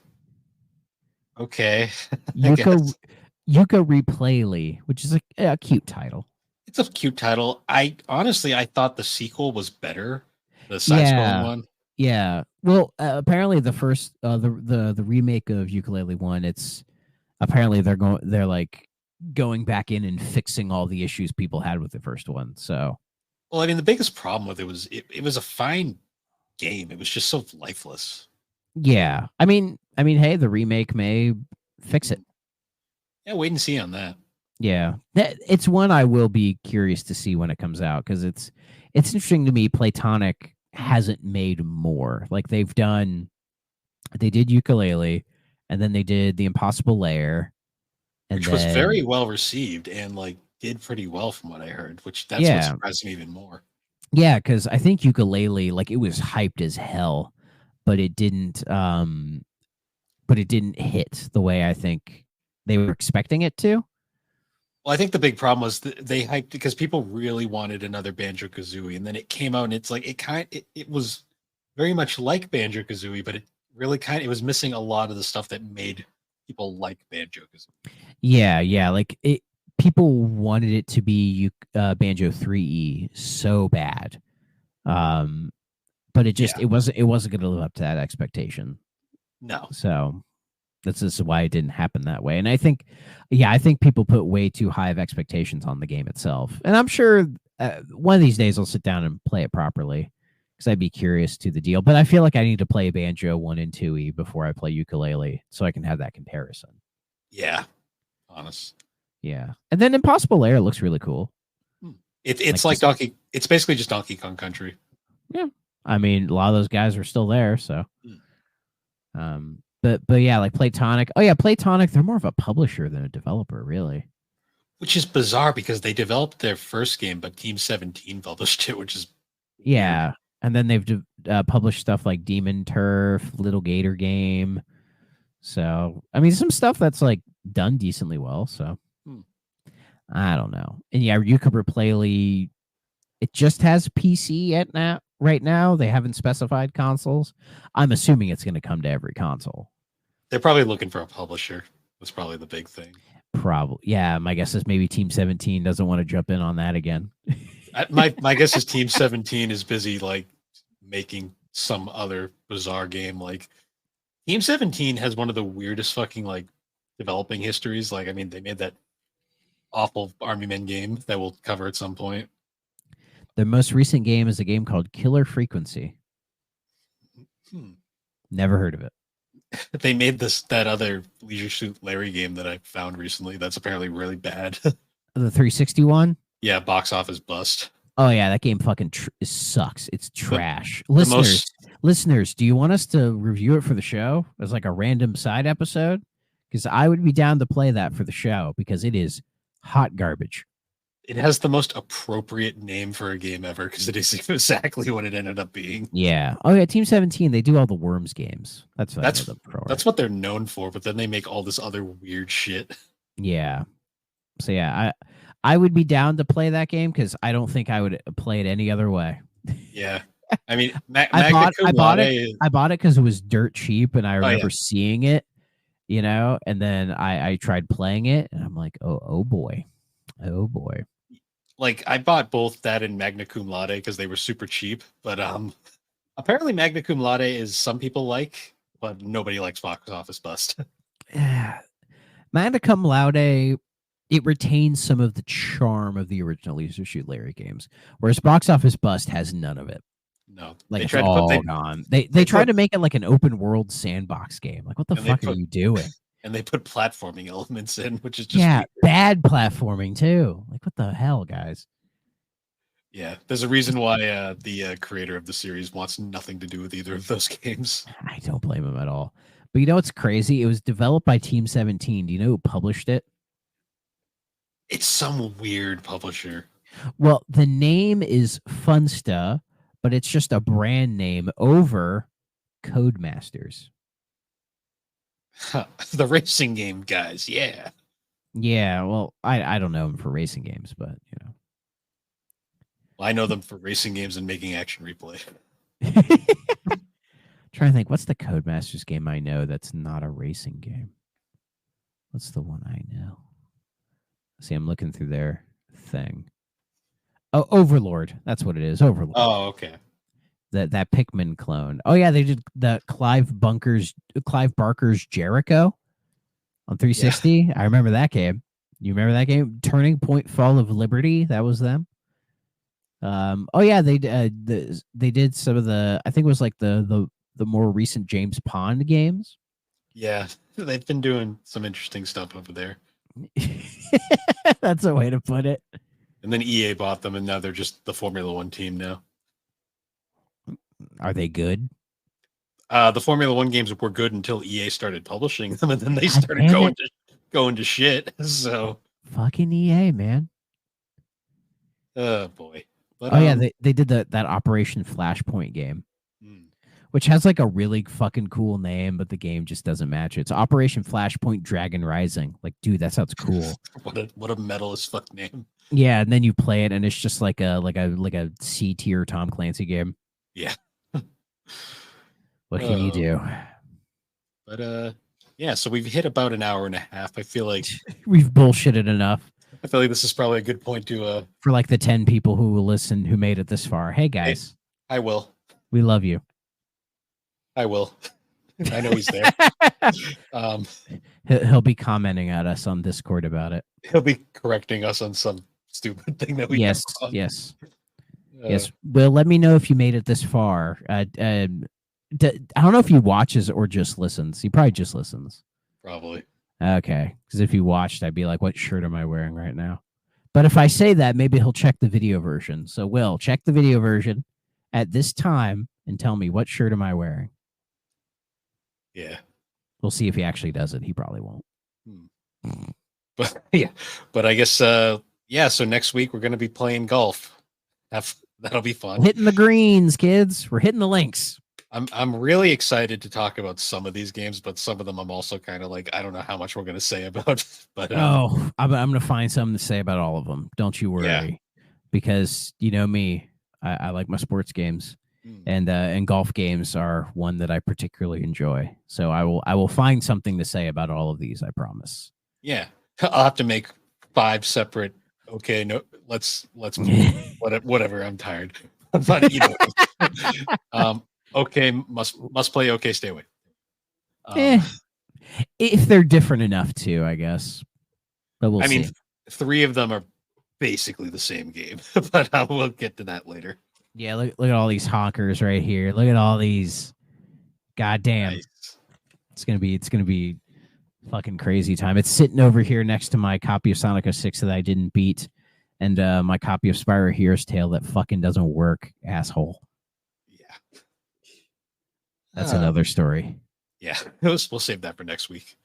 okay. Yuka Replayley, which is a cute title. It's a cute title. I thought the sequel was better. The side-scrolling one. Yeah. Well, apparently the first the remake of Ukulele 1, it's apparently they're like going back in and fixing all the issues people had with the first one. So, well, I mean, the biggest problem with it was it was a fine game. It was just so lifeless. Yeah. I mean, hey, the remake may fix it. Yeah, wait and see on that. Yeah. It's one I will be curious to see when it comes out, because it's interesting to me. Platonic hasn't made more. Like they did Ukulele, and then they did the Impossible Lair, which was very well received and like did pretty well from what I heard, which that's what surprised me even more. Yeah, because I think Ukulele, like, it was hyped as hell, but it didn't but it didn't hit the way I think they were expecting it to. Well, I think the big problem was they hyped because people really wanted another Banjo Kazooie, and then it came out and it's like it was very much like Banjo Kazooie, but it really it was missing a lot of the stuff that made people like Banjo Kazooie. Yeah, like people wanted it to be Banjo 3E so bad, but it wasn't going to live up to that expectation. No, so this is why it didn't happen that way. And I think people put way too high of expectations on the game itself, and I'm sure one of these days I'll sit down and play it properly because I'd be curious to the deal. But I feel like I need to play Banjo 1 and 2E before I play Ukulele so I can have that comparison. Yeah, honest. Yeah, and then Impossible Lair looks really cool. It's like Donkey. It's basically just Donkey Kong Country. Yeah, I mean a lot of those guys are still there. So, but yeah, like Playtonic. Oh yeah, Playtonic. They're more of a publisher than a developer, really. Which is bizarre because they developed their first game, but Team 17 published it, which is weird. And then they've published stuff like Demon Turf, Little Gator Game. So I mean, some stuff that's like done decently well. So. I don't know. And yeah, Yooka-Laylee, it just has PC right now. They haven't specified consoles. I'm assuming it's going to come to every console. They're probably looking for a publisher. That's probably the big thing. Probably. Yeah, my guess is maybe Team 17 doesn't want to jump in on that again. My guess is Team 17 is busy like making some other bizarre game. Like Team 17 has one of the weirdest fucking like developing histories. Like, I mean, they made that awful Army Men game that we'll cover at some point. The most recent game is a game called Killer Frequency. Never heard of it. They made that other Leisure Suit Larry game that I found recently that's apparently really bad. The 360 one? Yeah, box office bust. Oh yeah, that game fucking sucks. It's trash. Listeners, do you want us to review it for the show as like a random side episode? Because I would be down to play that for the show because it is hot garbage. It has the most appropriate name for a game ever because it is exactly what it ended up being. Yeah. Oh yeah, Team 17, they do all the Worms games. That's what they're known for, but then they make all this other weird shit. Yeah. So yeah, I would be down to play that game because I don't think I would play it any other way. Yeah. I mean, I bought it because it was dirt cheap and I remember seeing it, and then I tried playing it and I'm like, oh boy. Like I bought both that and Magna Cum Laude because they were super cheap, but apparently Magna Cum Laude is some people like, but nobody likes box office bust. Magna Cum Laude, it retains some of the charm of the original Leisure Suit Larry games, whereas box office bust has none of it. No, like it's all gone. They tried to make it like an open world sandbox game. Like, what the fuck are you doing? And they put platforming elements in, which is just weird. Bad platforming too. Like, what the hell, guys? Yeah, there's a reason why the creator of the series wants nothing to do with either of those games. I don't blame him at all. But you know what's crazy? It was developed by Team 17. Do you know who published it? It's some weird publisher. Well, the name is Funsta, but it's just a brand name over Codemasters. The racing game guys, yeah. Yeah, well, I don't know them for racing games, but Well, I know them for racing games and making action replay. Trying to think, what's the Codemasters game I know that's not a racing game? What's the one I know? See, I'm looking through their thing. Oh, Overlord. That's what it is. Overlord. Oh, okay. That Pikmin clone. Oh yeah, they did the Clive Barker's Jericho on 360. Yeah. I remember that game. You remember that game? Turning Point: Fall of Liberty. That was them. Oh yeah, they did some of the. I think it was like the more recent James Pond games. Yeah, they've been doing some interesting stuff over there. That's a way to put it. And then EA bought them, and now they're just the Formula One team now. Are they good? The Formula One games were good until EA started publishing them, and then they started going to shit. So fucking EA, man. Oh boy. But, yeah, they did that Operation Flashpoint game, which has like a really fucking cool name, but the game just doesn't match it. It's Operation Flashpoint Dragon Rising. Like, dude, that sounds cool. What a metal as fuck name. Yeah, and then you play it, and it's just like a C tier Tom Clancy game. Yeah. What can you do? But yeah, so we've hit about an hour and a half. I feel like We've bullshitted enough this is probably a good point to for like the 10 people who will listen who made it this far. Hey guys, I will. we love you. I will. I know he's there. He'll be commenting at us on Discord about it. He'll be correcting us on some stupid thing that we Yes, did wrong. yes. Yes. Well, let me know if you made it this far. I don't know if he watches or just listens. He probably just listens. Probably. Okay. Because if he watched, I'd be like, what shirt am I wearing right now? But if I say that, maybe he'll check the video version. So, Will, check the video version at this time and tell me, what shirt am I wearing? Yeah. We'll see if he actually does it. He probably won't. But yeah. But I guess yeah, so next week we're gonna be playing golf. That'll be fun. Hitting the greens, kids. We're hitting the links. I'm really excited to talk about some of these games, but some of them I'm also kind of like, I don't know how much we're going to say about. But I'm going to find something to say about all of them. Don't you worry, Yeah. because you know me, I like my sports games, and golf games are one that I particularly enjoy. So I will find something to say about all of these. I promise. Yeah, I'll have to make 5 separate. Okay, no, let's whatever. I'm tired. But you know, okay, must play. Okay, stay away. If they're different enough too, I guess. But we'll see. 3 of them are basically the same game, but we'll get to that later. Yeah, look at all these honkers right here. Look at all these. Goddamn. Nice. It's gonna be fucking crazy time. It's sitting over here next to my copy of Sonic 06 that I didn't beat, and my copy of Spyro Hero's Tale that fucking doesn't work, asshole. Yeah. That's another story. Yeah, we'll save that for next week.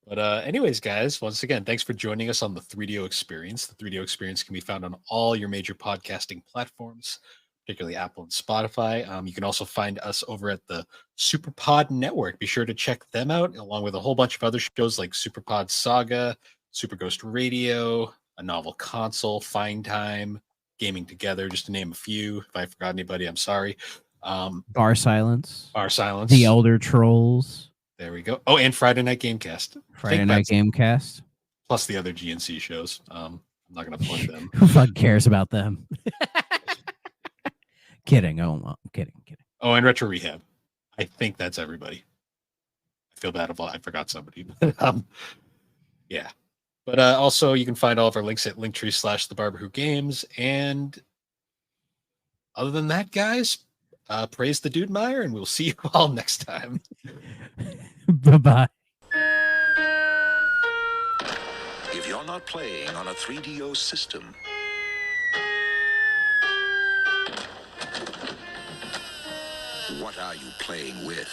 But anyways, guys, once again, thanks for joining us on the 3DO Experience. The 3DO Experience can be found on all your major podcasting platforms, particularly Apple and Spotify. You can also find us over at the Superpod Network. Be sure to check them out, along with a whole bunch of other shows like Superpod Saga, Super Ghost Radio, A Novel Console, Fine Time, Gaming Together, just to name a few. If I forgot anybody, I'm sorry. Bar Silence. The Elder Trolls. There we go. Oh, and Friday Night Gamecast. Friday Night Gamecast. Plus the other GNC shows. I'm not going to plug them. Who fuck cares about them? Kidding. Oh, well, kidding. Oh, and Retro Rehab. I think that's everybody. I feel bad if I forgot somebody. Yeah. But also, you can find all of our links at linktree/thebarberwhogames. And other than that, guys, praise the Dude Meyer, and we'll see you all next time. Bye-bye. If you're not playing on a 3DO system, what are you playing with?